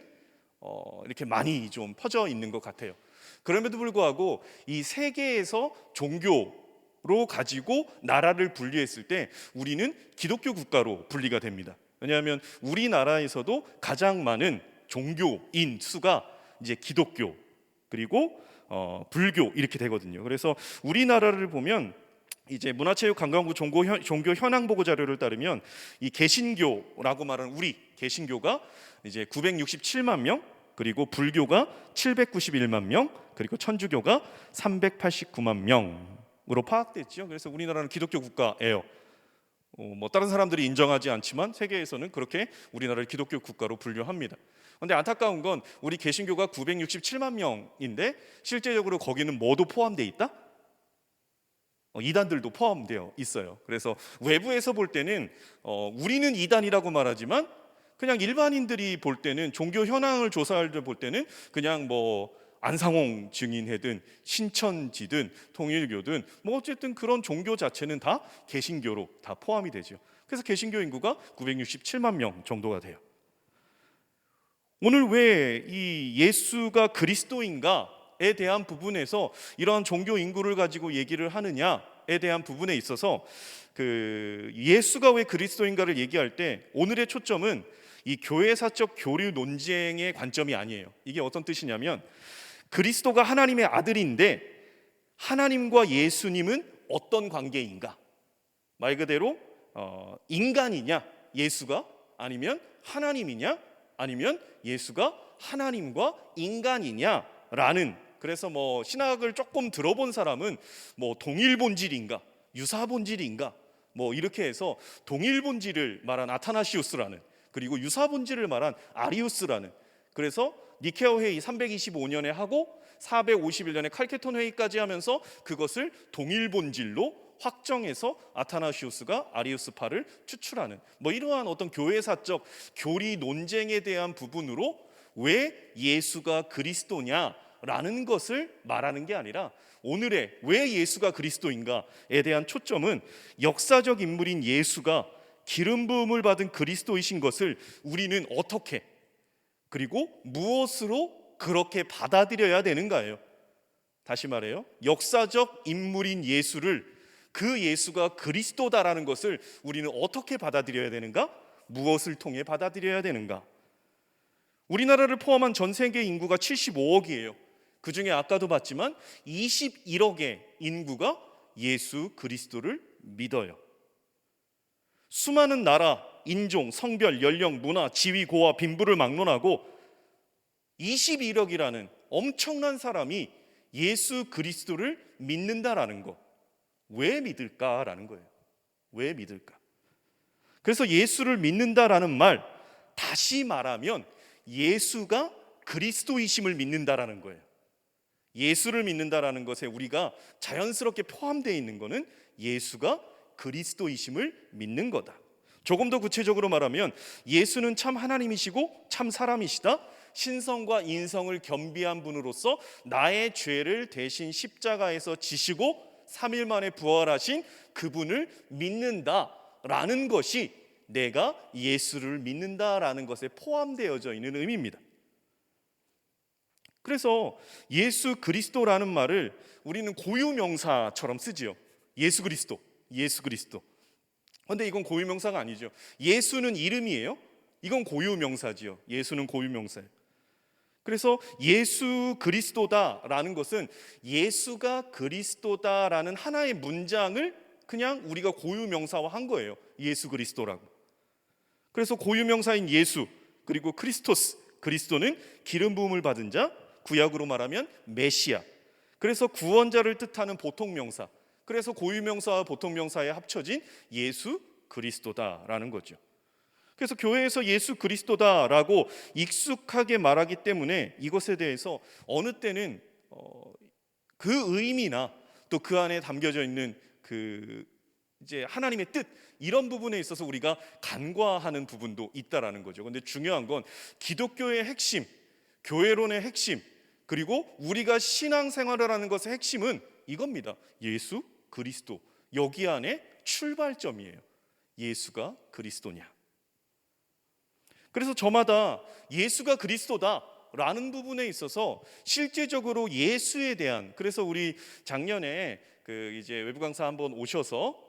이렇게 많이 좀 퍼져 있는 것 같아요. 그럼에도 불구하고 이 세계에서 종교로 가지고 나라를 분리했을 때 우리는 기독교 국가로 분리가 됩니다. 왜냐하면 우리나라에서도 가장 많은 종교인 수가 이제 기독교 그리고 불교 이렇게 되거든요. 그래서 우리나라를 보면 이제 문화체육관광부 종교 현황 보고 자료를 따르면 이 개신교라고 말하는 우리 개신교가 이제 967만 명, 그리고 불교가 791만 명, 그리고 천주교가 389만 명으로 파악됐죠. 그래서 우리나라는 기독교 국가예요. 뭐 다른 사람들이 인정하지 않지만 세계에서는 그렇게 우리나라를 기독교 국가로 분류합니다. 그런데 안타까운 건 우리 개신교가 967만 명인데 실제적으로 거기는 뭐도 포함되어 있다? 이단들도 포함되어 있어요. 그래서 외부에서 볼 때는 우리는 이단이라고 말하지만 그냥 일반인들이 볼 때는 종교 현황을 조사할 때 볼 때는 그냥 뭐 안상홍 증인회든 신천지든 통일교든 뭐 어쨌든 그런 종교 자체는 다 개신교로 다 포함이 되죠. 그래서 개신교 인구가 967만 명 정도가 돼요. 오늘 왜 이 예수가 그리스도인가에 대한 부분에서 이러한 종교 인구를 가지고 얘기를 하느냐에 대한 부분에 있어서 그 예수가 왜 그리스도인가를 얘기할 때 오늘의 초점은 이 교회사적 교류 논쟁의 관점이 아니에요. 이게 어떤 뜻이냐면 그리스도가 하나님의 아들인데 하나님과 예수님은 어떤 관계인가? 말 그대로 인간이냐 예수가, 아니면 하나님이냐, 아니면 예수가 하나님과 인간이냐라는 그래서 뭐 신학을 조금 들어본 사람은 뭐 동일 본질인가, 유사 본질인가, 뭐 이렇게 해서 동일 본질을 말한 아타나시우스라는, 그리고 유사 본질을 말한 아리우스라는, 그래서 니케아 회의 325년에 하고 451년에 칼케톤 회의까지 하면서 그것을 동일 본질로 확정해서 아타나시우스가 아리우스파를 추출하는, 뭐 이러한 어떤 교회사적 교리 논쟁에 대한 부분으로 왜 예수가 그리스도냐라는 것을 말하는 게 아니라, 오늘의 왜 예수가 그리스도인가에 대한 초점은 역사적 인물인 예수가 기름 부음을 받은 그리스도이신 것을 우리는 어떻게, 그리고 무엇으로 그렇게 받아들여야 되는가예요. 다시 말해요, 역사적 인물인 예수를, 그 예수가 그리스도다라는 것을 우리는 어떻게 받아들여야 되는가, 무엇을 통해 받아들여야 되는가. 우리나라를 포함한 전 세계 인구가 75억이에요. 그 중에 아까도 봤지만 21억의 인구가 예수 그리스도를 믿어요. 수많은 나라, 인종, 성별, 연령, 문화, 지위, 고와 빈부를 막론하고 21억이라는 엄청난 사람이 예수 그리스도를 믿는다라는 거, 왜 믿을까라는 거예요. 왜 믿을까? 그래서 예수를 믿는다라는 말, 다시 말하면 예수가 그리스도이심을 믿는다라는 거예요. 예수를 믿는다라는 것에 우리가 자연스럽게 포함되어 있는 것은 예수가 그리스도이심을 믿는 거다. 조금 더 구체적으로 말하면 예수는 참 하나님이시고 참 사람이시다. 신성과 인성을 겸비한 분으로서 나의 죄를 대신 십자가에서 지시고 3일 만에 부활하신 그분을 믿는다라는 것이 내가 예수를 믿는다라는 것에 포함되어져 있는 의미입니다. 그래서 예수 그리스도라는 말을 우리는 고유명사처럼 쓰지요. 예수 그리스도, 예수 그리스도. 그런데 이건 고유명사가 아니죠. 예수는 이름이에요. 이건 고유명사지요. 예수는 고유명사예요. 그래서 예수 그리스도다라는 것은 예수가 그리스도다라는 하나의 문장을 그냥 우리가 고유명사화한 거예요. 예수 그리스도라고. 그래서 고유명사인 예수, 그리고 크리스토스, 그리스도는 기름 부음을 받은 자, 구약으로 말하면 메시아. 그래서 구원자를 뜻하는 보통명사. 그래서 고유명사와 보통명사에 합쳐진 예수 그리스도다라는 거죠. 그래서 교회에서 예수 그리스도다라고 익숙하게 말하기 때문에 이것에 대해서 어느 때는 그 의미나 또 그 안에 담겨져 있는 그 이제 하나님의 뜻, 이런 부분에 있어서 우리가 간과하는 부분도 있다라는 거죠. 그런데 중요한 건 기독교의 핵심, 교회론의 핵심, 그리고 우리가 신앙생활을 하는 것의 핵심은 이겁니다. 예수 그리스도. 여기 안에 출발점이에요. 예수가 그리스도냐. 그래서 저마다 예수가 그리스도다라는 부분에 있어서 실제적으로 예수에 대한, 그래서 우리 작년에 그 이제 외부 강사 한번 오셔서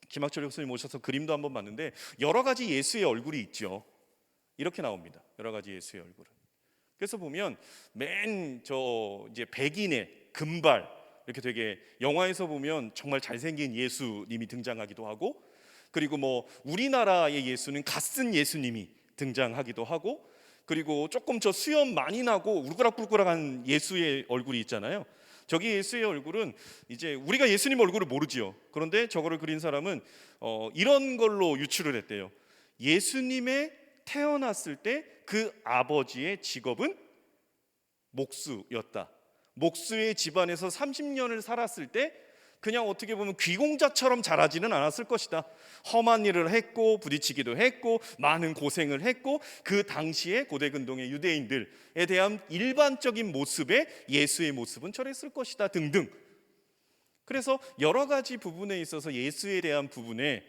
김학철 교수님 오셔서 그림도 한번 봤는데 여러 가지 예수의 얼굴이 있죠. 이렇게 나옵니다. 여러 가지 예수의 얼굴은. 그래서 보면 맨 저 이제 백인의 금발, 이렇게 되게 영화에서 보면 정말 잘생긴 예수님이 등장하기도 하고, 그리고 뭐 우리나라의 예수는 갓쓴 예수님이 등장하기도 하고, 그리고 조금 저 수염 많이 나고 울그락불그락한 예수의 얼굴이 있잖아요. 저기 예수의 얼굴은 이제 우리가 예수님 얼굴을 모르지요. 그런데 저거를 그린 사람은 이런 걸로 유추를 했대요. 예수님의 태어났을 때 그 아버지의 직업은 목수였다. 목수의 집안에서 30년을 살았을 때 그냥 어떻게 보면 귀공자처럼 자라지는 않았을 것이다. 험한 일을 했고 부딪히기도 했고 많은 고생을 했고, 그 당시에 고대 근동의 유대인들에 대한 일반적인 모습의 예수의 모습은 저랬을 것이다 등등. 그래서 여러 가지 부분에 있어서 예수에 대한 부분에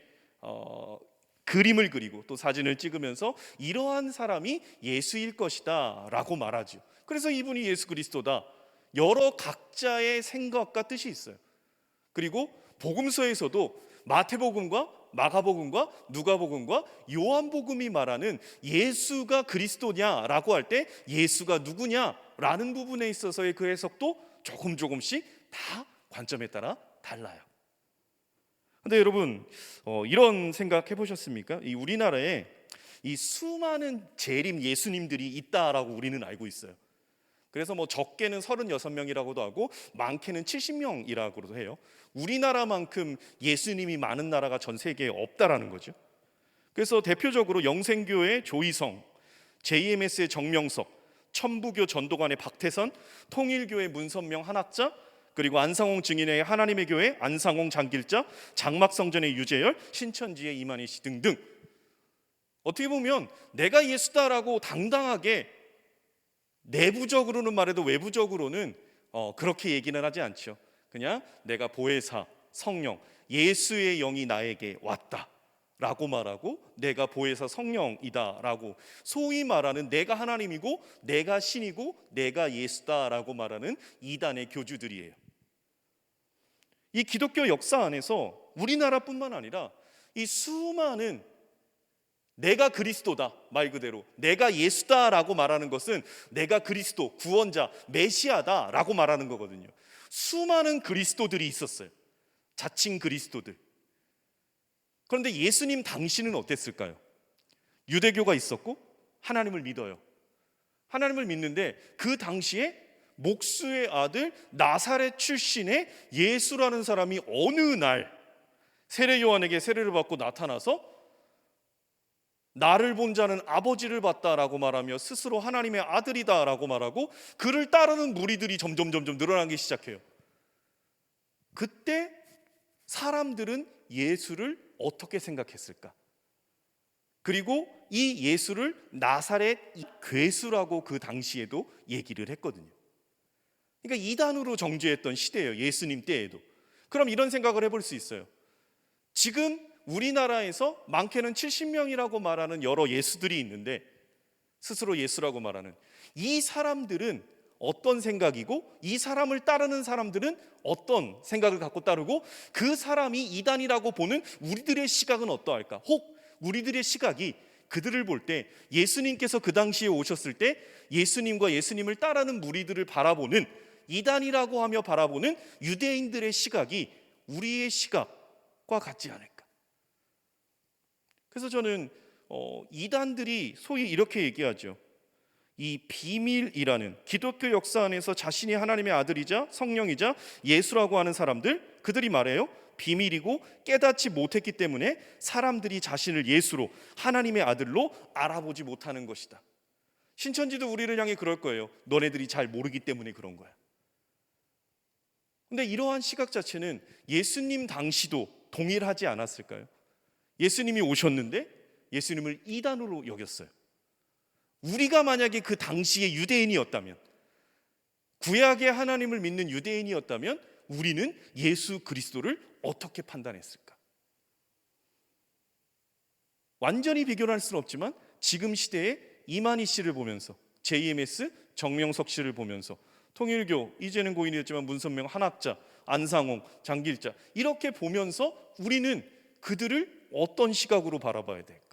그림을 그리고 또 사진을 찍으면서 이러한 사람이 예수일 것이다 라고 말하죠. 그래서 이분이 예수 그리스도다. 여러 각자의 생각과 뜻이 있어요. 그리고 복음서에서도 마태복음과 마가복음과 누가복음과 요한복음이 말하는 예수가 그리스도냐라고 할 때 예수가 누구냐라는 부분에 있어서의 그 해석도 조금씩 다 관점에 따라 달라요. 근데 여러분 이런 생각 해보셨습니까? 이 우리나라에 이 수많은 재림 예수님들이 있다라고 우리는 알고 있어요. 그래서 뭐 적게는 36명이라고도 하고 많게는 70명이라고도 해요. 우리나라만큼 예수님이 많은 나라가 전 세계에 없다라는 거죠. 그래서 대표적으로 영생교회 조희성, JMS의 정명석, 천부교 전도관의 박태선, 통일교회 문선명 한학자, 그리고 안상홍 증인의 하나님의 교회 안상홍 장길자, 장막성전의 유재열, 신천지의 이만희 씨 등등. 어떻게 보면 내가 예수다라고 당당하게 내부적으로는 말해도 외부적으로는 그렇게 얘기는 하지 않죠. 그냥 내가 보혜사, 성령, 예수의 영이 나에게 왔다 라고 말하고 내가 보혜사 성령이다 라고, 소위 말하는 내가 하나님이고 내가 신이고 내가 예수다 라고 말하는 이단의 교주들이에요. 이 기독교 역사 안에서 우리나라뿐만 아니라 이 수많은 내가 그리스도다, 말 그대로 내가 예수다 라고 말하는 것은 내가 그리스도, 구원자, 메시아다 라고 말하는 거거든요. 수많은 그리스도들이 있었어요. 자칭 그리스도들. 그런데 예수님 당시는 어땠을까요? 유대교가 있었고 하나님을 믿어요. 하나님을 믿는데 그 당시에 목수의 아들 나사렛 출신의 예수라는 사람이 어느 날 세례 요한에게 세례를 받고 나타나서 나를 본 자는 아버지를 봤다라고 말하며 스스로 하나님의 아들이다라고 말하고 그를 따르는 무리들이 점점 늘어나기 시작해요. 그때 사람들은 예수를 어떻게 생각했을까? 그리고 이 예수를 나사렛 괴수라고 그 당시에도 얘기를 했거든요. 그러니까 이단으로 정죄했던 시대예요. 예수님 때에도. 그럼 이런 생각을 해볼 수 있어요. 지금 우리나라에서 많게는 70명이라고 말하는 여러 예수들이 있는데, 스스로 예수라고 말하는 이 사람들은 어떤 생각이고 이 사람을 따르는 사람들은 어떤 생각을 갖고 따르고 그 사람이 이단이라고 보는 우리들의 시각은 어떠할까? 혹 우리들의 시각이 그들을 볼 때 예수님께서 그 당시에 오셨을 때 예수님과 예수님을 따르는 무리들을 바라보는, 이단이라고 하며 바라보는 유대인들의 시각이 우리의 시각과 같지 않을까? 그래서 저는 이단들이 소위 이렇게 얘기하죠. 이 비밀이라는 기독교 역사 안에서 자신이 하나님의 아들이자 성령이자 예수라고 하는 사람들, 그들이 말해요. 비밀이고 깨닫지 못했기 때문에 사람들이 자신을 예수로, 하나님의 아들로 알아보지 못하는 것이다. 신천지도 우리를 향해 그럴 거예요. 너네들이 잘 모르기 때문에 그런 거야. 근데 이러한 시각 자체는 예수님 당시도 동일하지 않았을까요? 예수님이 오셨는데 예수님을 이단으로 여겼어요. 우리가 만약에 그 당시에 유대인이었다면, 구약의 하나님을 믿는 유대인이었다면 우리는 예수 그리스도를 어떻게 판단했을까? 완전히 비교를 할 수는 없지만 지금 시대에 이만희 씨를 보면서, JMS 정명석 씨를 보면서, 통일교 이제는 고인이 됐지만 문선명 한학자, 안상홍, 장길자, 이렇게 보면서 우리는 그들을 어떤 시각으로 바라봐야 될까?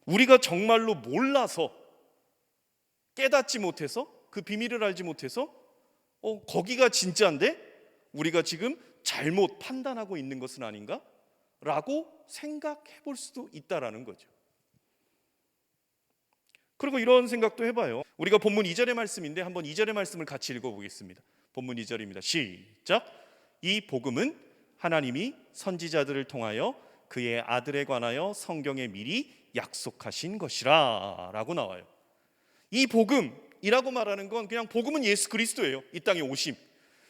우리가 정말로 몰라서, 깨닫지 못해서, 그 비밀을 알지 못해서 거기가 진짜인데 우리가 지금 잘못 판단하고 있는 것은 아닌가? 라고 생각해 볼 수도 있다라는 거죠. 그리고 이런 생각도 해봐요. 우리가 본문 2절의 말씀인데 한번 2절의 말씀을 같이 읽어보겠습니다. 본문 2절입니다. 시작. 이 복음은 하나님이 선지자들을 통하여 그의 아들에 관하여 성경에 미리 약속하신 것이라 라고 나와요. 이 복음이라고 말하는 건 그냥 복음은 예수 그리스도예요. 이 땅에 오심,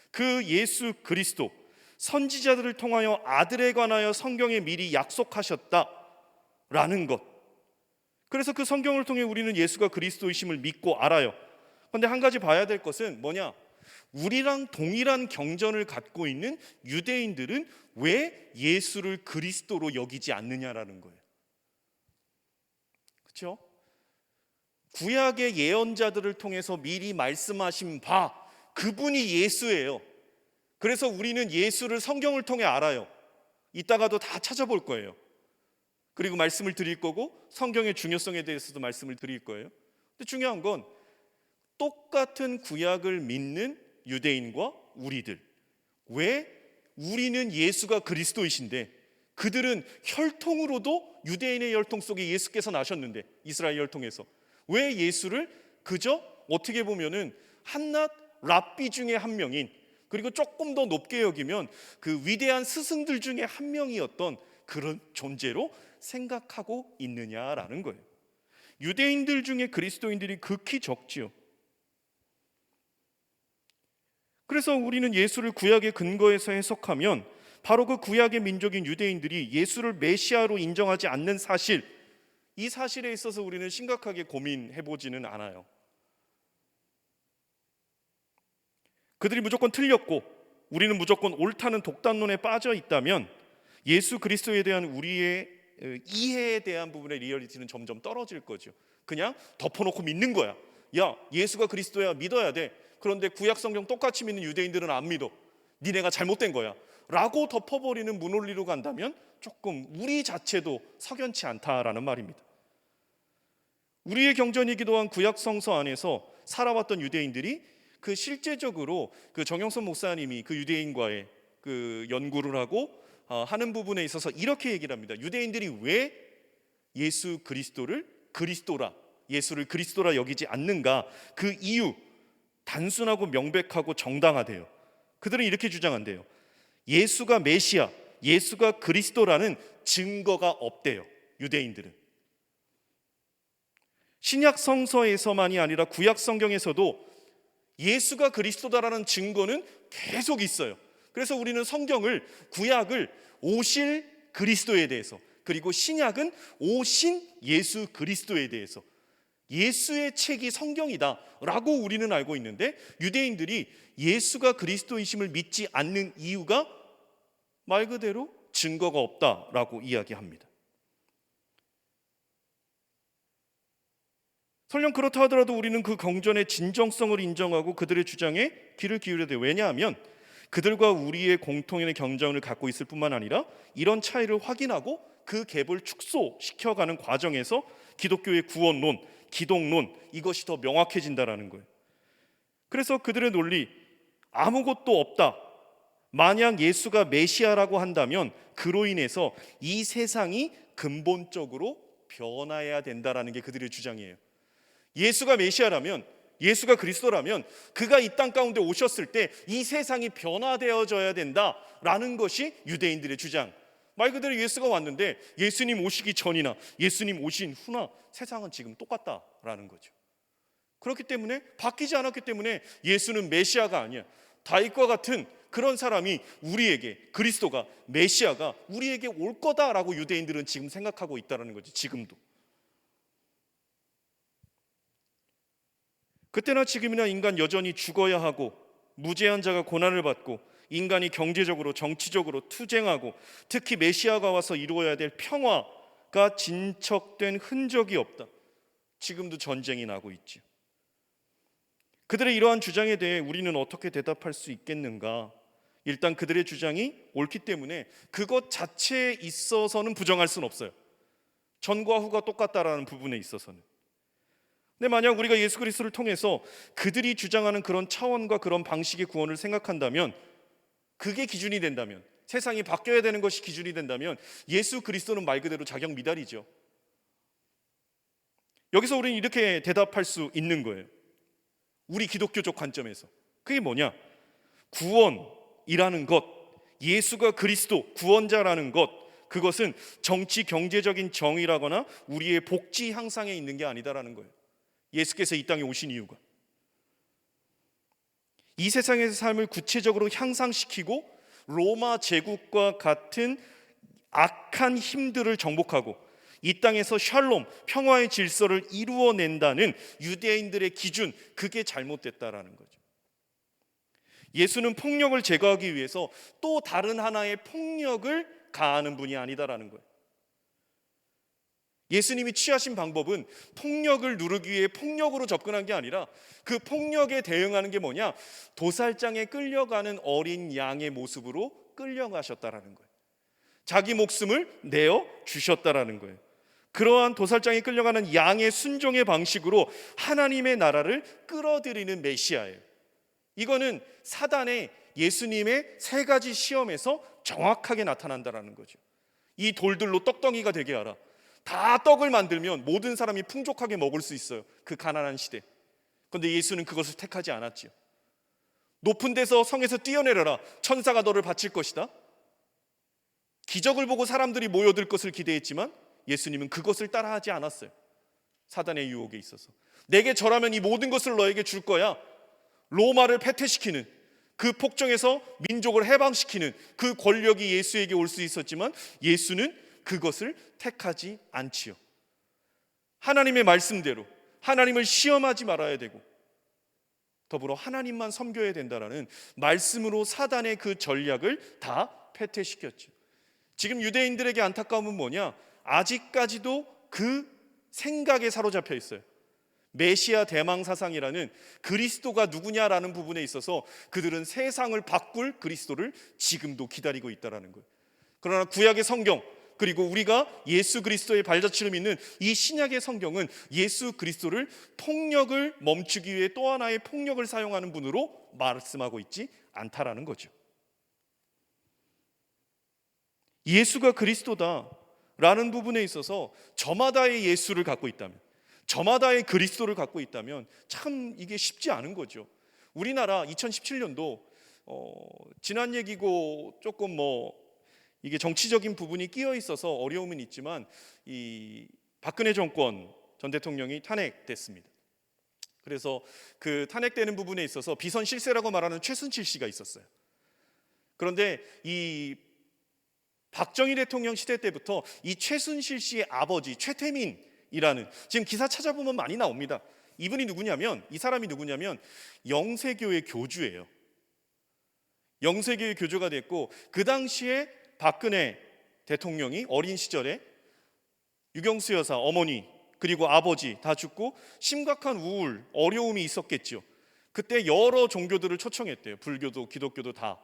그 예수 그리스도, 선지자들을 통하여 아들에 관하여 성경에 미리 약속하셨다라는 것. 그래서 그 성경을 통해 우리는 예수가 그리스도이심을 믿고 알아요. 그런데 한 가지 봐야 될 것은 뭐냐? 우리랑 동일한 경전을 갖고 있는 유대인들은 왜 예수를 그리스도로 여기지 않느냐라는 거예요. 그렇죠? 구약의 예언자들을 통해서 미리 말씀하신 바, 그분이 예수예요. 그래서 우리는 예수를 성경을 통해 알아요. 이따가도 다 찾아볼 거예요. 그리고 말씀을 드릴 거고 성경의 중요성에 대해서도 말씀을 드릴 거예요. 근데 중요한 건 똑같은 구약을 믿는 유대인과 우리들, 왜 우리는 예수가 그리스도이신데 그들은 혈통으로도 유대인의 혈통 속에 예수께서 나셨는데, 이스라엘 혈통에서 왜 예수를 그저 어떻게 보면은 한낱 랍비 중에 한 명인, 그리고 조금 더 높게 여기면 그 위대한 스승들 중에 한 명이었던 그런 존재로 생각하고 있느냐라는 거예요. 유대인들 중에 그리스도인들이 극히 적지요. 그래서 우리는 예수를 구약의 근거에서 해석하면 바로 그 구약의 민족인 유대인들이 예수를 메시아로 인정하지 않는 사실, 이 사실에 있어서 우리는 심각하게 고민해보지는 않아요. 그들이 무조건 틀렸고 우리는 무조건 옳다는 독단론에 빠져 있다면 예수 그리스도에 대한 우리의 이해에 대한 부분의 리얼리티는 점점 떨어질 거죠. 그냥 덮어놓고 믿는 거야. 야, 예수가 그리스도야, 믿어야 돼. 그런데 구약 성경 똑같이 믿는 유대인들은 안 믿어. 니네가 잘못된 거야 라고 덮어버리는 문논리로 간다면 조금 우리 자체도 석연치 않다라는 말입니다. 우리의 경전이기도 한 구약 성서 안에서 살아왔던 유대인들이 그 실제적으로 그 정영선 목사님이 그 유대인과의 그 연구를 하고 하는 부분에 있어서 이렇게 얘기를 합니다. 유대인들이 왜 예수 그리스도를 그리스도라, 예수를 그리스도라 여기지 않는가? 그 이유 단순하고 명백하고 정당하대요. 그들은 이렇게 주장한대요. 예수가 메시아, 예수가 그리스도라는 증거가 없대요. 유대인들은. 신약 성서에서만이 아니라 구약 성경에서도 예수가 그리스도다라는 증거는 계속 있어요. 그래서 우리는 성경을, 구약을 오실 그리스도에 대해서, 그리고 신약은 오신 예수 그리스도에 대해서, 예수의 책이 성경이다 라고 우리는 알고 있는데, 유대인들이 예수가 그리스도이심을 믿지 않는 이유가 말 그대로 증거가 없다라고 이야기합니다. 설령 그렇다 하더라도 우리는 그 경전의 진정성을 인정하고 그들의 주장에 귀를 기울여야 돼요. 왜냐하면 그들과 우리의 공통의 경전을 갖고 있을 뿐만 아니라 이런 차이를 확인하고 그 갭을 축소시켜가는 과정에서 기독교의 구원론, 기독론, 이것이 더 명확해진다라는 거예요. 그래서 그들의 논리, 아무것도 없다, 만약 예수가 메시아라고 한다면 그로 인해서 이 세상이 근본적으로 변화해야 된다라는 게 그들의 주장이에요. 예수가 메시아라면, 예수가 그리스도라면 그가 이 땅 가운데 오셨을 때 이 세상이 변화되어져야 된다라는 것이 유대인들의 주장. 말 그대로 예수가 왔는데 예수님 오시기 전이나 예수님 오신 후나 세상은 지금 똑같다라는 거죠. 그렇기 때문에 바뀌지 않았기 때문에 예수는 메시아가 아니야. 다윗과 같은 그런 사람이 우리에게, 그리스도가, 메시아가 우리에게 올 거다라고 유대인들은 지금 생각하고 있다는 거죠. 지금도. 그때나 지금이나 인간 여전히 죽어야 하고, 무죄한 자가 고난을 받고, 인간이 경제적으로 정치적으로 투쟁하고, 특히 메시아가 와서 이루어야 될 평화가 진척된 흔적이 없다. 지금도 전쟁이 나고 있지. 그들의 이러한 주장에 대해 우리는 어떻게 대답할 수 있겠는가? 일단 그들의 주장이 옳기 때문에 그것 자체에 있어서는 부정할 수는 없어요. 전과 후가 똑같다라는 부분에 있어서는. 근데 만약 우리가 예수 그리스도를 통해서 그들이 주장하는 그런 차원과 그런 방식의 구원을 생각한다면, 그게 기준이 된다면, 세상이 바뀌어야 되는 것이 기준이 된다면 예수 그리스도는 말 그대로 자격 미달이죠. 여기서 우리는 이렇게 대답할 수 있는 거예요. 우리 기독교적 관점에서. 그게 뭐냐? 구원이라는 것, 예수가 그리스도 구원자라는 것, 그것은 정치 경제적인 정의라거나 우리의 복지 향상에 있는 게 아니다라는 거예요. 예수께서 이 땅에 오신 이유가 이 세상에서 삶을 구체적으로 향상시키고 로마 제국과 같은 악한 힘들을 정복하고 이 땅에서 샬롬, 평화의 질서를 이루어낸다는 유대인들의 기준, 그게 잘못됐다라는 거죠. 예수는 폭력을 제거하기 위해서 또 다른 하나의 폭력을 가하는 분이 아니다라는 거예요. 예수님이 취하신 방법은 폭력을 누르기 위해 폭력으로 접근한 게 아니라 그 폭력에 대응하는 게 뭐냐? 도살장에 끌려가는 어린 양의 모습으로 끌려가셨다라는 거예요. 자기 목숨을 내어 주셨다라는 거예요. 그러한 도살장에 끌려가는 양의 순종의 방식으로 하나님의 나라를 끌어들이는 메시아예요. 이거는 사단의 예수님의 세 가지 시험에서 정확하게 나타난다라는 거죠. 이 돌들로 떡덩이가 되게 하라. 다 떡을 만들면 모든 사람이 풍족하게 먹을 수 있어요. 그 가난한 시대. 그런데 예수는 그것을 택하지 않았지요. 높은 데서 성에서 뛰어내려라, 천사가 너를 바칠 것이다. 기적을 보고 사람들이 모여들 것을 기대했지만 예수님은 그것을 따라하지 않았어요. 사단의 유혹에 있어서 내게 절하면 이 모든 것을 너에게 줄 거야. 로마를 패퇴시키는, 그 폭정에서 민족을 해방시키는 그 권력이 예수에게 올 수 있었지만 예수는 그것을 택하지 않지요. 하나님의 말씀대로 하나님을 시험하지 말아야 되고 더불어 하나님만 섬겨야 된다라는 말씀으로 사단의 그 전략을 다 패퇴시켰죠. 지금 유대인들에게 안타까움은 뭐냐? 아직까지도 그 생각에 사로잡혀 있어요. 메시아 대망 사상이라는 그리스도가 누구냐라는 부분에 있어서 그들은 세상을 바꿀 그리스도를 지금도 기다리고 있다라는 거예요. 그러나 구약의 성경, 그리고 우리가 예수 그리스도의 발자취를 믿는 이 신약의 성경은 예수 그리스도를 폭력을 멈추기 위해 또 하나의 폭력을 사용하는 분으로 말씀하고 있지 않다라는 거죠. 예수가 그리스도다라는 부분에 있어서 저마다의 예수를 갖고 있다면, 저마다의 그리스도를 갖고 있다면 참 이게 쉽지 않은 거죠. 우리나라 2017년도 지난 얘기고 조금 이게 정치적인 부분이 끼어 있어서 어려움은 있지만 이 박근혜 정권 전 대통령이 탄핵됐습니다. 그래서 그 탄핵되는 부분에 있어서 비선 실세라고 말하는 최순실 씨가 있었어요. 그런데 이 박정희 대통령 시대 때부터 이 최순실 씨의 아버지 최태민이라는, 지금 기사 찾아보면 많이 나옵니다. 이분이 누구냐면, 이 사람이 누구냐면 영세교회 교주예요. 영세교회 교주가 됐고 그 당시에 박근혜 대통령이 어린 시절에 유경수 여사 어머니 그리고 아버지 다 죽고 심각한 우울, 어려움이 있었겠죠. 그때 여러 종교들을 초청했대요. 불교도 기독교도 다.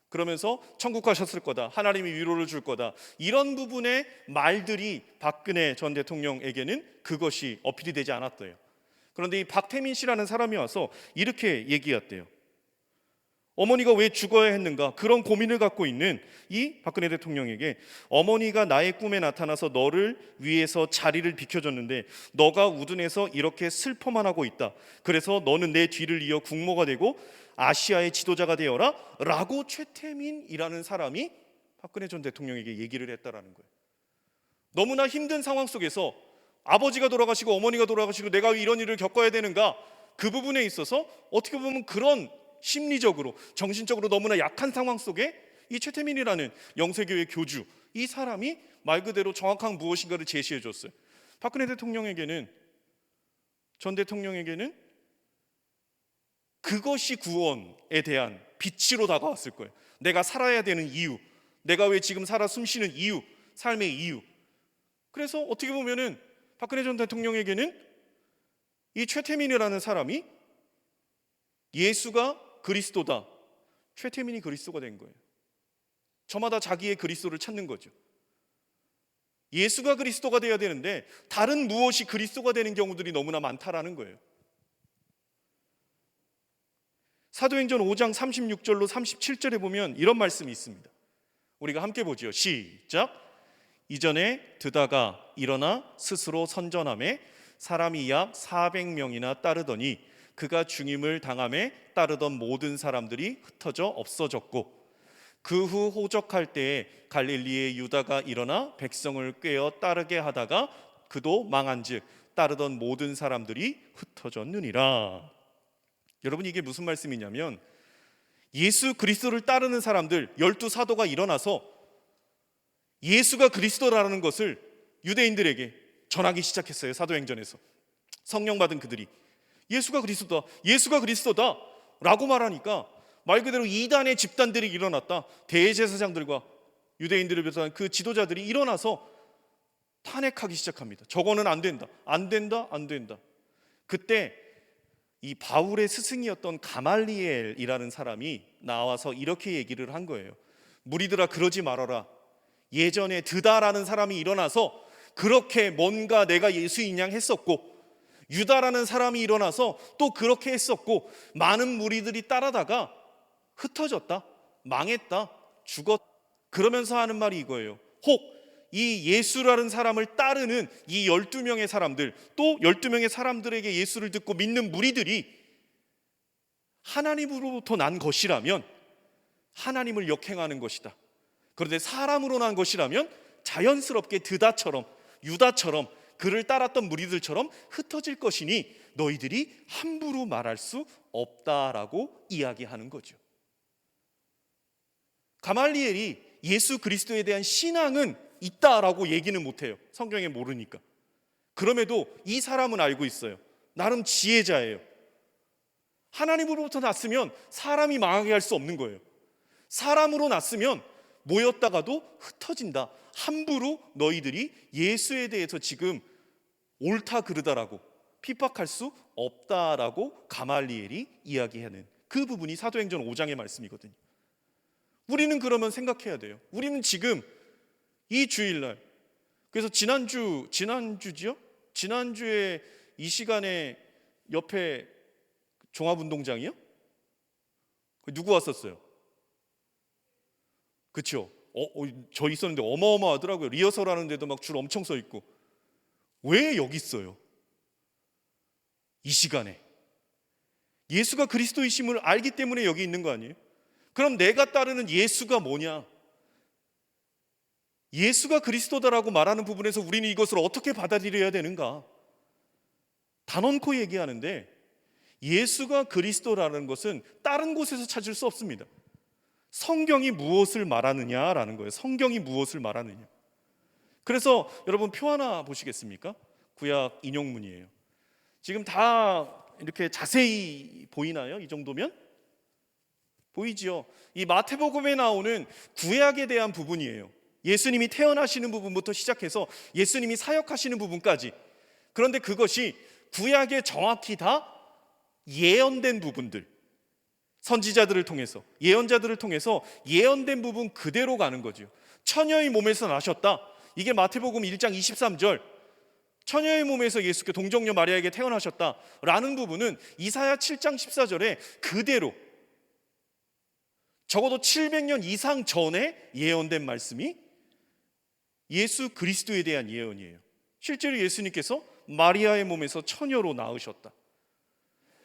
그러면서 천국 가셨을 거다, 하나님이 위로를 줄 거다, 이런 부분의 말들이 박근혜 전 대통령에게는 그것이 어필이 되지 않았대요. 그런데 이 박태민 씨라는 사람이 와서 이렇게 얘기했대요. 어머니가 왜 죽어야 했는가, 그런 고민을 갖고 있는 이 박근혜 대통령에게 어머니가 나의 꿈에 나타나서 너를 위해서 자리를 비켜줬는데 너가 우둔해서 이렇게 슬퍼만 하고 있다. 그래서 너는 내 뒤를 이어 국모가 되고 아시아의 지도자가 되어라 라고 최태민이라는 사람이 박근혜 전 대통령에게 얘기를 했다라는 거예요. 너무나 힘든 상황 속에서 아버지가 돌아가시고 어머니가 돌아가시고 내가 왜 이런 일을 겪어야 되는가, 그 부분에 있어서 어떻게 보면 그런 심리적으로 정신적으로 너무나 약한 상황 속에 이 최태민이라는 영세교회 교주, 이 사람이 말 그대로 정확한 무엇인가를 제시해 줬어요. 박근혜 대통령에게는, 전 대통령에게는 그것이 구원에 대한 빛으로 다가왔을 거예요. 내가 살아야 되는 이유, 내가 왜 지금 살아 숨쉬는 이유, 삶의 이유. 그래서 어떻게 보면은 박근혜 전 대통령에게는 이 최태민이라는 사람이 예수가 그리스도다, 최태민이 그리스도가 된 거예요. 저마다 자기의 그리스도를 찾는 거죠. 예수가 그리스도가 되어야 되는데 다른 무엇이 그리스도가 되는 경우들이 너무나 많다라는 거예요. 사도행전 5장 36절로 37절에 보면 이런 말씀이 있습니다. 우리가 함께 보죠. 시작. 이전에 드다가 일어나 스스로 선전하매 사람이 약 400명이나 따르더니 그가 중임을 당함에 따르던 모든 사람들이 흩어져 없어졌고 그 후 호적할 때에 갈릴리의 유다가 일어나 백성을 꾀어 따르게 하다가 그도 망한즉 따르던 모든 사람들이 흩어졌느니라. 여러분, 이게 무슨 말씀이냐면 예수 그리스도를 따르는 사람들 12사도가 일어나서 예수가 그리스도라는 것을 유대인들에게 전하기 시작했어요. 사도행전에서 성령 받은 그들이 예수가 그리스도다, 예수가 그리스도다 라고 말하니까 말 그대로 이단의 집단들이 일어났다. 대제사장들과 유대인들을 비롯한 그 지도자들이 일어나서 탄핵하기 시작합니다. 저거는 안 된다, 안 된다, 안 된다. 그때 이 바울의 스승이었던 가말리엘이라는 사람이 나와서 이렇게 얘기를 한 거예요. 무리들아, 그러지 말아라. 예전에 드다라는 사람이 일어나서 그렇게 뭔가 내가 예수인 양 했었고, 유다라는 사람이 일어나서 또 그렇게 했었고, 많은 무리들이 따라다가 흩어졌다, 망했다, 죽었다. 그러면서 하는 말이 이거예요. 혹 이 예수라는 사람을 따르는 이 12명의 사람들, 또 12명의 사람들에게 예수를 듣고 믿는 무리들이 하나님으로부터 난 것이라면 하나님을 역행하는 것이다. 그런데 사람으로 난 것이라면 자연스럽게 드다처럼, 유다처럼, 그를 따랐던 무리들처럼 흩어질 것이니 너희들이 함부로 말할 수 없다라고 이야기하는 거죠. 가말리엘이 예수 그리스도에 대한 신앙은 있다라고 얘기는 못해요. 성경에 모르니까. 그럼에도 이 사람은 알고 있어요. 나름 지혜자예요. 하나님으로부터 났으면 사람이 망하게 할 수 없는 거예요. 사람으로 났으면 모였다가도 흩어진다. 함부로 너희들이 예수에 대해서 지금 옳다 그르다라고 핍박할 수 없다라고 가말리엘이 이야기하는 그 부분이 사도행전 5장의 말씀이거든요. 우리는 그러면 생각해야 돼요. 우리는 지금 이 주일날, 그래서 지난주지요? 지난주에 이 시간에 옆에 종합운동장이요? 누구 왔었어요? 그렇죠? 저 있었는데 어마어마하더라고요. 리허설 하는데도 막 줄 엄청 서 있고. 왜 여기 있어요? 이 시간에 예수가 그리스도이심을 알기 때문에 여기 있는 거 아니에요? 그럼 내가 따르는 예수가 뭐냐? 예수가 그리스도다라고 말하는 부분에서 우리는 이것을 어떻게 받아들여야 되는가? 단언코 얘기하는데 예수가 그리스도라는 것은 다른 곳에서 찾을 수 없습니다. 성경이 무엇을 말하느냐라는 거예요. 성경이 무엇을 말하느냐. 그래서 여러분 표 하나 보시겠습니까? 구약 인용문이에요. 지금 다 이렇게 자세히 보이나요? 이 정도면? 보이지요? 이 마태복음에 나오는 구약에 대한 부분이에요. 예수님이 태어나시는 부분부터 시작해서 예수님이 사역하시는 부분까지. 그런데 그것이 구약에 정확히 다 예언된 부분들, 선지자들을 통해서, 예언자들을 통해서 예언된 부분 그대로 가는 거죠. 처녀의 몸에서 나셨다. 이게 마태복음 1장 23절, 처녀의 몸에서 예수께 동정녀 마리아에게 태어나셨다라는 부분은 이사야 7장 14절에 그대로 적어도 700년 이상 전에 예언된 말씀이 예수 그리스도에 대한 예언이에요. 실제로 예수님께서 마리아의 몸에서 처녀로 낳으셨다.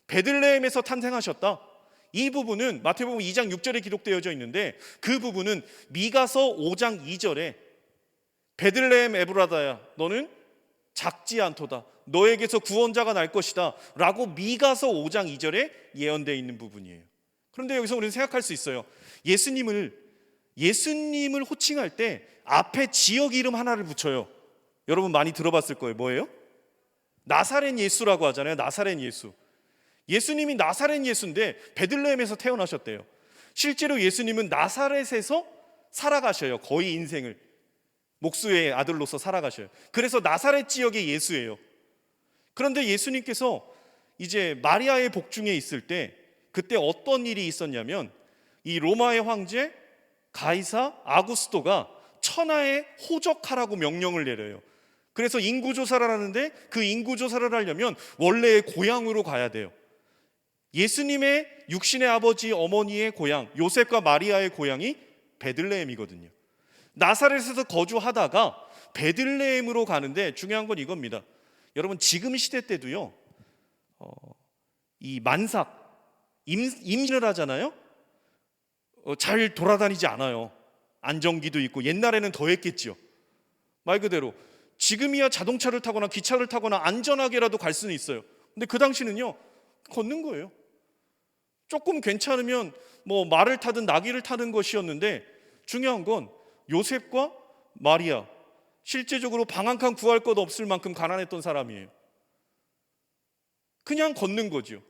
베들레헴에서 탄생하셨다. 이 부분은 마태복음 2장 6절에 기록되어져 있는데 그 부분은 미가서 5장 2절에 베들레헴 에브라다야 너는 작지 않도다. 너에게서 구원자가 날 것이다 라고 미가서 5장 2절에 예언되어 있는 부분이에요. 그런데 여기서 우리는 생각할 수 있어요. 예수님을 호칭할 때 앞에 지역 이름 하나를 붙여요. 여러분 많이 들어봤을 거예요. 뭐예요? 나사렛 예수라고 하잖아요. 나사렛 예수. 예수님이 나사렛 예수인데 베들레헴에서 태어나셨대요. 실제로 예수님은 나사렛에서 살아가셔요. 거의 인생을 목수의 아들로서 살아가셔요. 그래서 나사렛 지역의 예수예요. 그런데 예수님께서 이제 마리아의 복중에 있을 때 그때 어떤 일이 있었냐면 이 로마의 황제 가이사 아구스토가 천하에 호적하라고 명령을 내려요. 그래서 인구조사를 하는데 그 인구조사를 하려면 원래의 고향으로 가야 돼요. 예수님의 육신의 아버지 어머니의 고향 요셉과 마리아의 고향이 베들레헴이거든요. 나사렛에서 거주하다가 베들레헴으로 가는데 중요한 건 이겁니다. 여러분 지금 시대 때도요 이 만삭 임신을 하잖아요. 잘 돌아다니지 않아요. 안정기도 있고 옛날에는 더 했겠죠. 말 그대로 지금이야 자동차를 타거나 기차를 타거나 안전하게라도 갈 수는 있어요. 근데 그 당시는요 걷는 거예요. 조금 괜찮으면 뭐 말을 타든 나귀를 타는 것이었는데 중요한 건 요셉과 마리아 실제적으로 방 한 칸 구할 것 없을 만큼 가난했던 사람이에요. 그냥 걷는 거죠.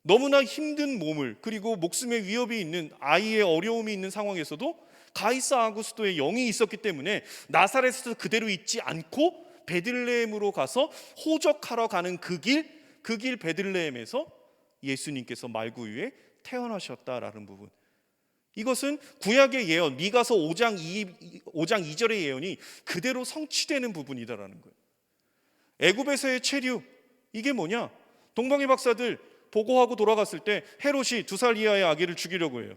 너무나 힘든 몸을 그리고 목숨의 위협이 있는 아이의 어려움이 있는 상황에서도 가이사 아구스토의 영이 있었기 때문에 나사렛에서 그대로 있지 않고 베들레헴으로 가서 호적하러 가는 그 길 베들레헴에서 예수님께서 말구 위에 태어나셨다라는 부분. 이것은 구약의 예언 미가서 5장 2절의 예언이 그대로 성취되는 부분이다라는 거예요. 애굽에서의 체류 이게 뭐냐? 동방의 박사들 보고하고 돌아갔을 때 헤롯이 2살 이하의 아기를 죽이려고 해요.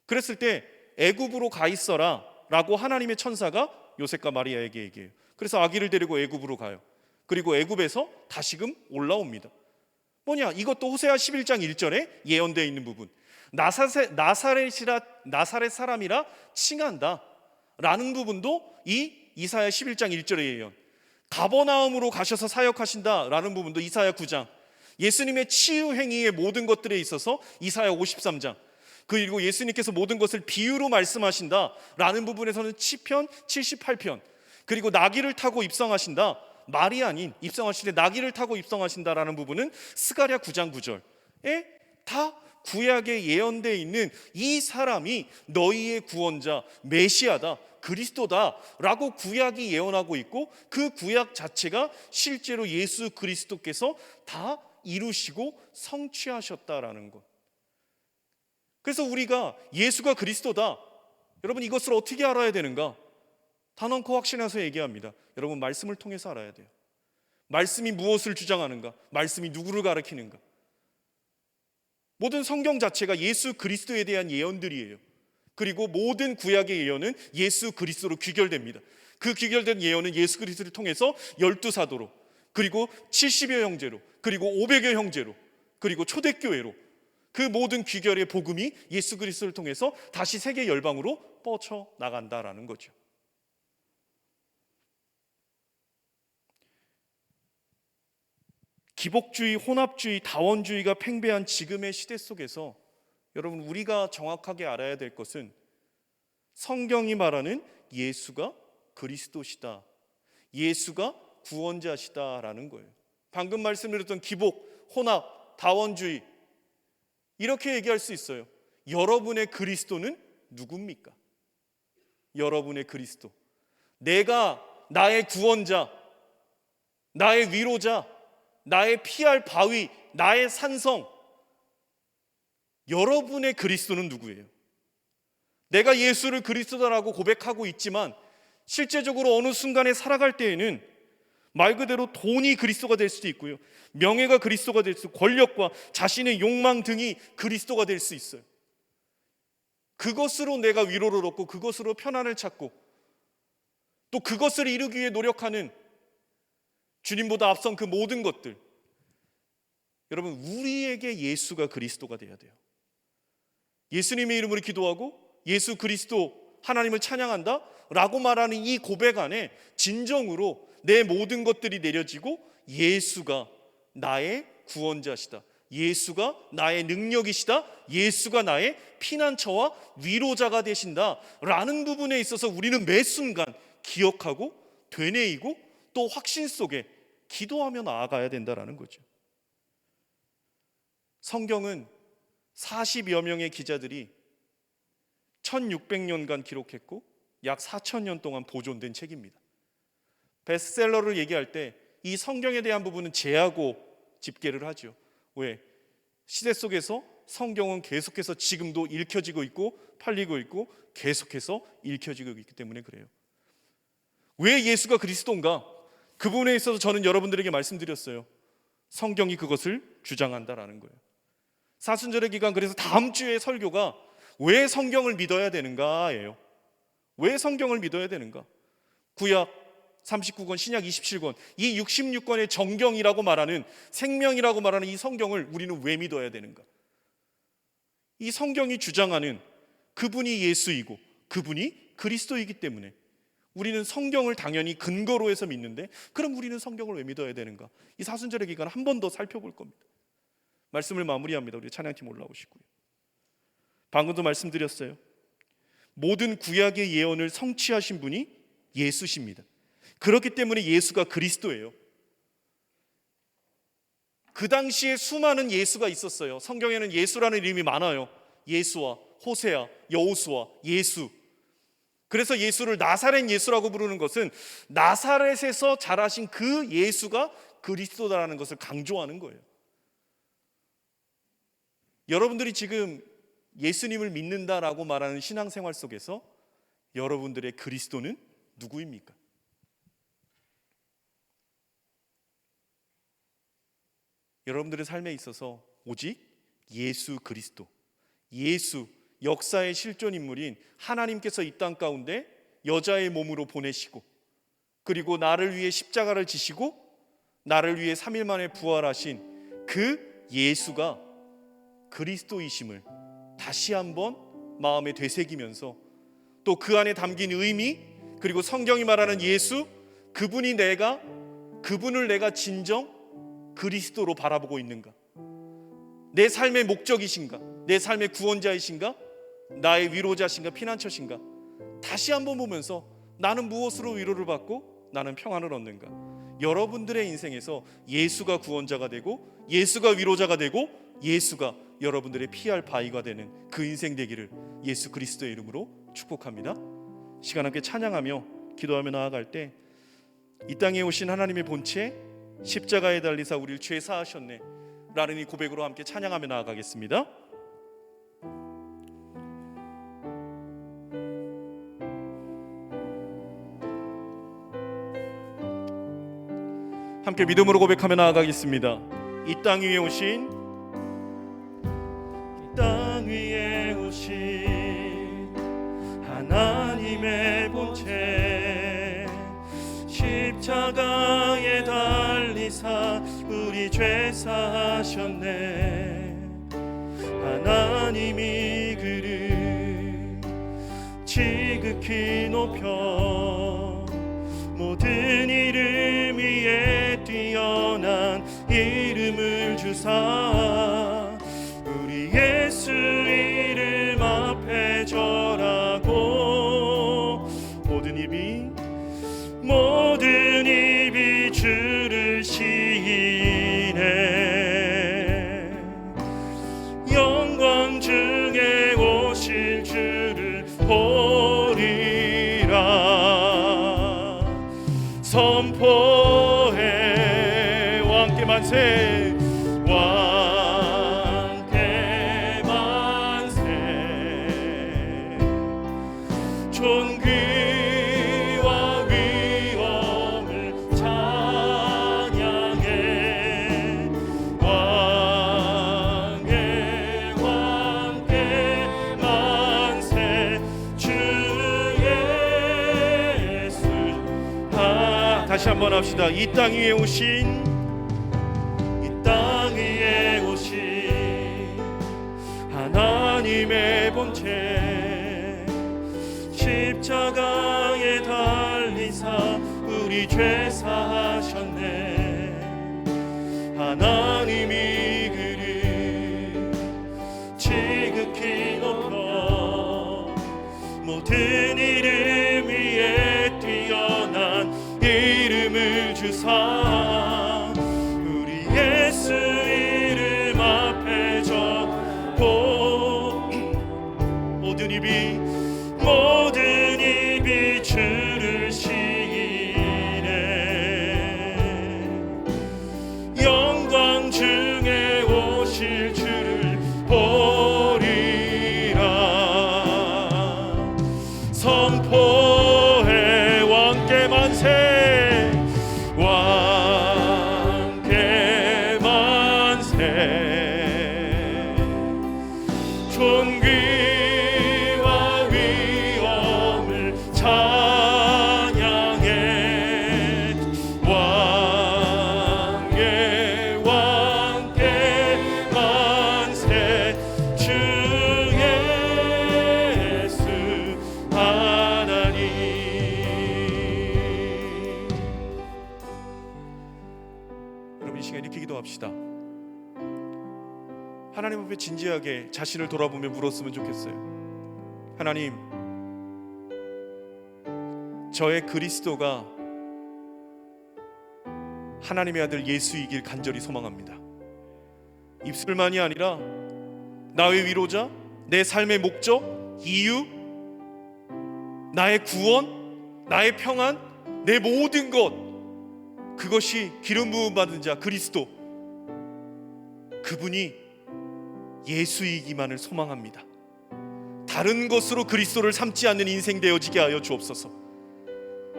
그랬을 때 애굽으로 가 있어라 라고 하나님의 천사가 요셉과 마리아에게 얘기해요. 그래서 아기를 데리고 애굽으로 가요. 그리고 애굽에서 다시금 올라옵니다. 뭐냐? 이것도 호세아 11장 1절에 예언되어 있는 부분. 나사렛 사람이라 칭한다 라는 부분도 이 이사야 11장 1절의 예언. 가버나움으로 가셔서 사역하신다 라는 부분도 이사야 9장. 예수님의 치유 행위의 모든 것들에 있어서 이사야 53장. 그리고 예수님께서 모든 것을 비유로 말씀하신다 라는 부분에서는 시편 78편. 그리고 나귀를 타고 입성하신다, 말이 아닌 입성하실 때 나귀를 타고 입성하신다라는 부분은 스가랴 9장 9절에 다 구약에 예언되어 있는 이 사람이 너희의 구원자 메시아다, 그리스도다 라고 구약이 예언하고 있고, 그 구약 자체가 실제로 예수 그리스도께서 다 이루시고 성취하셨다라는 것. 그래서 우리가 예수가 그리스도다, 여러분 이것을 어떻게 알아야 되는가? 단언코 확신해서 얘기합니다. 여러분 말씀을 통해서 알아야 돼요. 말씀이 무엇을 주장하는가? 말씀이 누구를 가리키는가? 모든 성경 자체가 예수 그리스도에 대한 예언들이에요. 그리고 모든 구약의 예언은 예수 그리스도로 귀결됩니다. 그 귀결된 예언은 예수 그리스도를 통해서 12사도로, 그리고 70여 형제로, 그리고 500여 형제로, 그리고 초대교회로 그 모든 귀결의 복음이 예수 그리스도를 통해서 다시 세계 열방으로 뻗쳐 나간다라는 거죠. 기복주의, 혼합주의, 다원주의가 팽배한 지금의 시대 속에서 여러분 우리가 정확하게 알아야 될 것은 성경이 말하는 예수가 그리스도시다, 예수가 구원자시다라는 거예요. 방금 말씀드렸던 기복, 혼합, 다원주의 이렇게 얘기할 수 있어요. 여러분의 그리스도는 누굽니까? 여러분의 그리스도, 내가 나의 구원자, 나의 위로자, 나의 피할 바위, 나의 산성, 여러분의 그리스도는 누구예요? 내가 예수를 그리스도다라고 고백하고 있지만 실제적으로 어느 순간에 살아갈 때에는 말 그대로 돈이 그리스도가 될 수도 있고요, 명예가 그리스도가 될 수 있고, 권력과 자신의 욕망 등이 그리스도가 될 수 있어요. 그것으로 내가 위로를 얻고 그것으로 편안을 찾고 또 그것을 이루기 위해 노력하는 주님보다 앞선 그 모든 것들, 여러분 우리에게 예수가 그리스도가 돼야 돼요. 예수님의 이름으로 기도하고 예수 그리스도 하나님을 찬양한다 라고 말하는 이 고백 안에 진정으로 내 모든 것들이 내려지고 예수가 나의 구원자시다, 예수가 나의 능력이시다, 예수가 나의 피난처와 위로자가 되신다 라는 부분에 있어서 우리는 매 순간 기억하고 되뇌이고 또 확신 속에 기도하며 나아가야 된다라는 거죠. 성경은 40여 명의 기자들이 1600년간 기록했고 약 4000년 동안 보존된 책입니다. 베스트셀러를 얘기할 때 이 성경에 대한 부분은 제하고 집계를 하죠. 왜? 시대 속에서 성경은 계속해서 지금도 읽혀지고 있고 팔리고 있고 계속해서 읽혀지고 있기 때문에 그래요. 왜 예수가 그리스도인가? 그 부분에 있어서 저는 여러분들에게 말씀드렸어요. 성경이 그것을 주장한다라는 거예요. 사순절의 기간, 그래서 다음 주에 설교가 왜 성경을 믿어야 되는가예요. 왜 성경을 믿어야 되는가? 구약 39권, 신약 27권, 이 66권의 정경이라고 말하는, 생명이라고 말하는 이 성경을 우리는 왜 믿어야 되는가? 이 성경이 주장하는 그분이 예수이고 그분이 그리스도이기 때문에 우리는 성경을 당연히 근거로 해서 믿는데, 그럼 우리는 성경을 왜 믿어야 되는가? 이 사순절의 기간 한 번 더 살펴볼 겁니다. 말씀을 마무리합니다. 우리 찬양팀 올라오시고요. 방금도 말씀드렸어요. 모든 구약의 예언을 성취하신 분이 예수십니다. 그렇기 때문에 예수가 그리스도예요. 그 당시에 수많은 예수가 있었어요. 성경에는 예수라는 이름이 많아요. 예수와 호세아, 여호수아, 예수. 그래서 예수를 나사렛 예수라고 부르는 것은 나사렛에서 자라신 그 예수가 그리스도다라는 것을 강조하는 거예요. 여러분들이 지금 예수님을 믿는다라고 말하는 신앙생활 속에서 여러분들의 그리스도는 누구입니까? 여러분들의 삶에 있어서 오직 예수 그리스도, 예수, 역사의 실존 인물인 하나님께서 이 땅 가운데 여자의 몸으로 보내시고, 그리고 나를 위해 십자가를 지시고 나를 위해 3일 만에 부활하신 그 예수가 그리스도이심을 다시 한번 마음에 되새기면서, 또 그 안에 담긴 의미, 그리고 성경이 말하는 예수, 그분을 내가 진정 그리스도로 바라보고 있는가? 내 삶의 목적이신가? 내 삶의 구원자이신가? 나의 위로자신가? 피난처신가? 다시 한번 보면서 나는 무엇으로 위로를 받고 나는 평안을 얻는가? 여러분들의 인생에서 예수가 구원자가 되고, 예수가 위로자가 되고, 예수가 여러분들의 피할 바위가 되는 그 인생 되기를 예수 그리스도의 이름으로 축복합니다. 시간 함께 찬양하며 기도하며 나아갈 때, 이 땅에 오신 하나님의 본체, 십자가에 달리사 우리를 죄 사하셨네 라는 이 고백으로 함께 찬양하며 나아가겠습니다. 함께 믿음으로 고백하며 나아가겠습니다. 이 땅 위에 오신, 이 땅 위에 오신 하나님의 본체, 십자가에 달리사 우리 죄 사하셨네. 하나님이 그를 지극히 높여 모든 이름 위에 뛰어난 이름을 주사 우리 예수 이름 앞에 절하고 모든 입이 주를 시인해. 영광 중에 오실 주를 보리라. 선포해 왕께 만세, 왕께 만세. 존귀와 위엄을 찬양해. 왕께 만세. 주 예수. 다시 한번 합시다. 이 땅 위에 오신, 이 땅 위에 오신 하나님의 본체, 십자가에 달리사 우리 죄 사하셨네. 하나님이 그를 지극히 높여 모든 이름 위에 뛰어난 이름을 주사 우리 예수 이름 앞에 적고 모든 입이 주를 시인해. 영광 중에 오실 주를 보리라. 선포해 왕께 만세, 왕께 만세. 존귀와 위엄을 찬양해. 왕께 만세. 주 예수 하나님. 여러분, 이 시간 이렇게 기도합시다. 하나님 앞에 진지하게 자신을 돌아보며 물었으면 좋겠어요. 하나님, 저의 그리스도가 하나님의 아들 예수이길 간절히 소망합니다. 입술만이 아니라 나의 위로자, 내 삶의 목적, 이유, 나의 구원, 나의 평안, 내 모든 것, 그것이 기름 부음 받은 자 그리스도, 그분이 예수이기만을 소망합니다. 다른 것으로 그리스도를 삼지 않는 인생 되어지게 하여 주옵소서.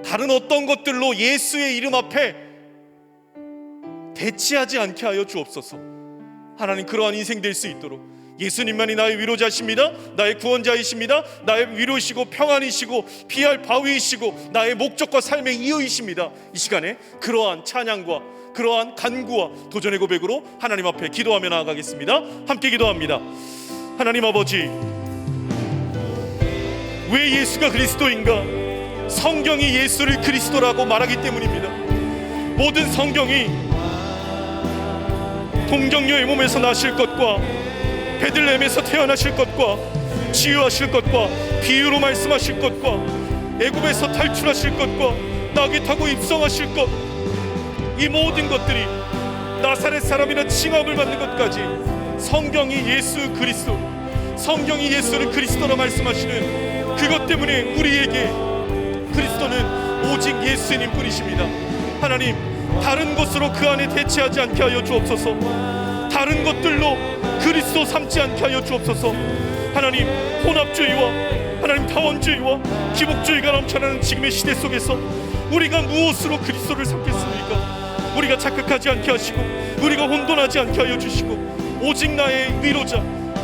다른 어떤 것들로 예수의 이름 앞에 대치하지 않게 하여 주옵소서. 하나님, 그러한 인생 될 수 있도록 예수님만이 나의 위로자십니다. 나의 구원자이십니다. 나의 위로이시고 평안이시고 피할 바위이시고 나의 목적과 삶의 이유이십니다. 이 시간에 그러한 찬양과 그러한 간구와 도전의 고백으로 하나님 앞에 기도하며 나아가겠습니다. 함께 기도합니다. 하나님 아버지, 왜 예수가 그리스도인가? 성경이 예수를 그리스도라고 말하기 때문입니다. 모든 성경이 동정녀의 몸에서 나실 것과 베들레헴에서 태어나실 것과 치유하실 것과 비유로 말씀하실 것과 애굽에서 탈출하실 것과 나귀 타고 입성하실 것, 이 모든 것들이 나사렛 사람이라 칭함을 받는 것까지 성경이 예수 그리스도, 성경이 예수를 그리스도라 말씀하시는 그것 때문에 우리에게 그리스도는 오직 예수님 뿐이십니다. 하나님, 다른 것으로 그 안에 대체하지 않게 하여 주옵소서. 다른 것들로 그리스도 삼지 않게 하여 주옵소서. 하나님, 혼합주의와 하나님 타원주의와 기복주의가 넘쳐나는 지금의 시대 속에서 우리가 무엇으로 그리스도를 삼겠습니까? 우리가 착각하지 않게 하시고 우리가 혼돈하지 않게 하여 주시고 오직 나의 위로자,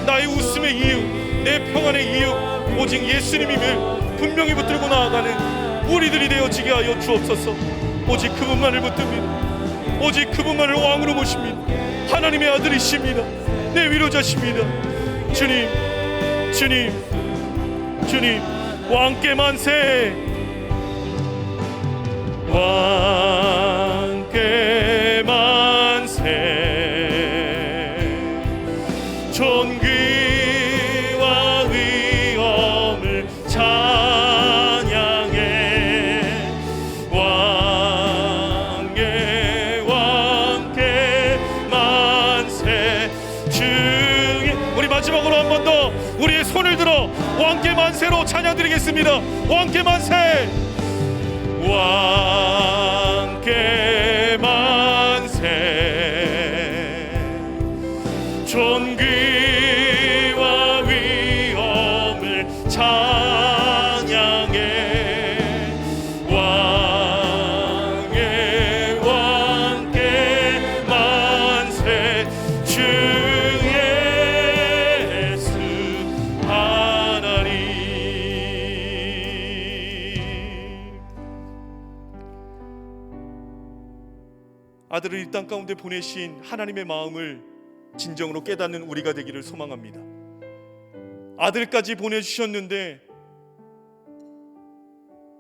나의 웃음의 이유, 내 평안의 이유 오직 예수님임을 분명히 붙들고 나아가는 우리들이 되어지게 하여 주옵소서. 오직 그분만을 붙듭니다. 오직 그분만을 왕으로 모십니다. 하나님의 아들이십니다. 내 위로자십니다. 주님, 주님, 주님, 왕께 만세, 왕께 만세. 존귀와 위엄을 찬양해. 왕께 왕께 만세. 주의, 우리 마지막으로 한 번 더 우리의 손을 들어 왕께 만세로 찬양드리겠습니다. 왕께 만세, 왕께 만세. 존귀와 위엄을 찬양해. 왕의 왕께 만세. 주 예수 하나님. 아들을 이 땅 가운데 보내신 하나님의 마음을 진정으로 깨닫는 우리가 되기를 소망합니다. 아들까지 보내주셨는데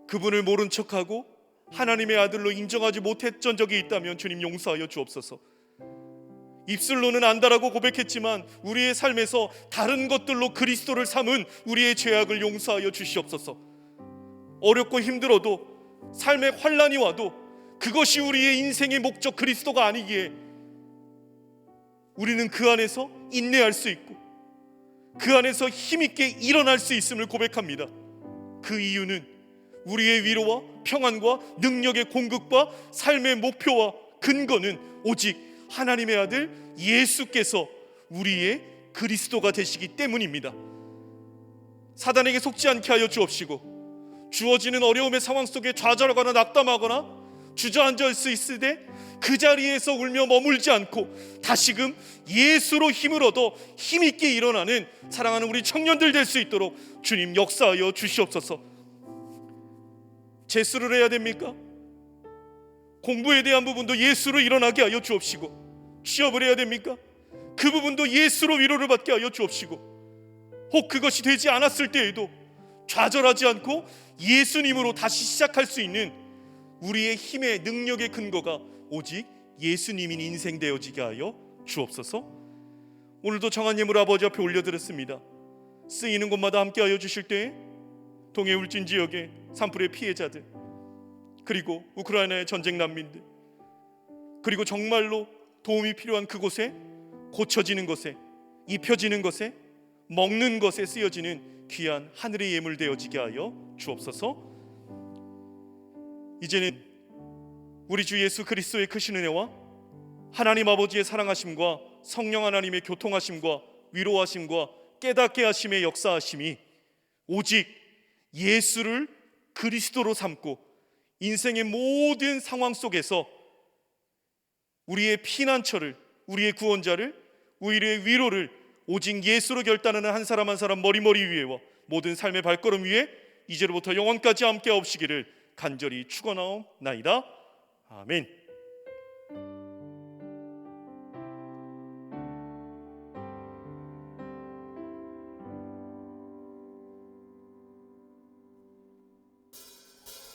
그분을 모른 척하고 하나님의 아들로 인정하지 못했던 적이 있다면 주님 용서하여 주옵소서. 입술로는 안다라고 고백했지만 우리의 삶에서 다른 것들로 그리스도를 삼은 우리의 죄악을 용서하여 주시옵소서. 어렵고 힘들어도 삶의 환난이 와도 그것이 우리의 인생의 목적 그리스도가 아니기에 우리는 그 안에서 인내할 수 있고 그 안에서 힘있게 일어날 수 있음을 고백합니다. 그 이유는 우리의 위로와 평안과 능력의 공급과 삶의 목표와 근거는 오직 하나님의 아들 예수께서 우리의 그리스도가 되시기 때문입니다. 사단에게 속지 않게 하여 주옵시고 주어지는 어려움의 상황 속에 좌절하거나 낙담하거나 주저앉을 수 있을 때 그 자리에서 울며 머물지 않고 다시금 예수로 힘을 얻어 힘있게 일어나는 사랑하는 우리 청년들 될 수 있도록 주님 역사하여 주시옵소서. 재수를 해야 됩니까? 공부에 대한 부분도 예수로 일어나게 하여 주옵시고, 취업을 해야 됩니까? 그 부분도 예수로 위로를 받게 하여 주옵시고, 혹 그것이 되지 않았을 때에도 좌절하지 않고 예수님으로 다시 시작할 수 있는 우리의 힘의 능력의 근거가 오직 예수님인 인생 되어지게 하여 주옵소서. 오늘도 정한 예물 아버지 앞에 올려드렸습니다. 쓰이는 곳마다 함께하여 주실 때에 동해 울진 지역의 산불의 피해자들, 그리고 우크라이나의 전쟁 난민들, 그리고 정말로 도움이 필요한 그곳에 고쳐지는 것에, 입혀지는 것에, 먹는 것에 쓰여지는 귀한 하늘의 예물 되어지게 하여 주옵소서. 이제는 우리 주 예수 그리스도의 크신 은혜와 하나님 아버지의 사랑하심과 성령 하나님의 교통하심과 위로하심과 깨닫게 하심의 역사하심이 오직 예수를 그리스도로 삼고 인생의 모든 상황 속에서 우리의 피난처를, 우리의 구원자를, 우리의 위로를 오직 예수로 결단하는 한 사람 한 사람 머리머리 위에와 모든 삶의 발걸음 위에 이제로부터 영원까지 함께 없시기를 간절히 축원하옵나이다. 아멘.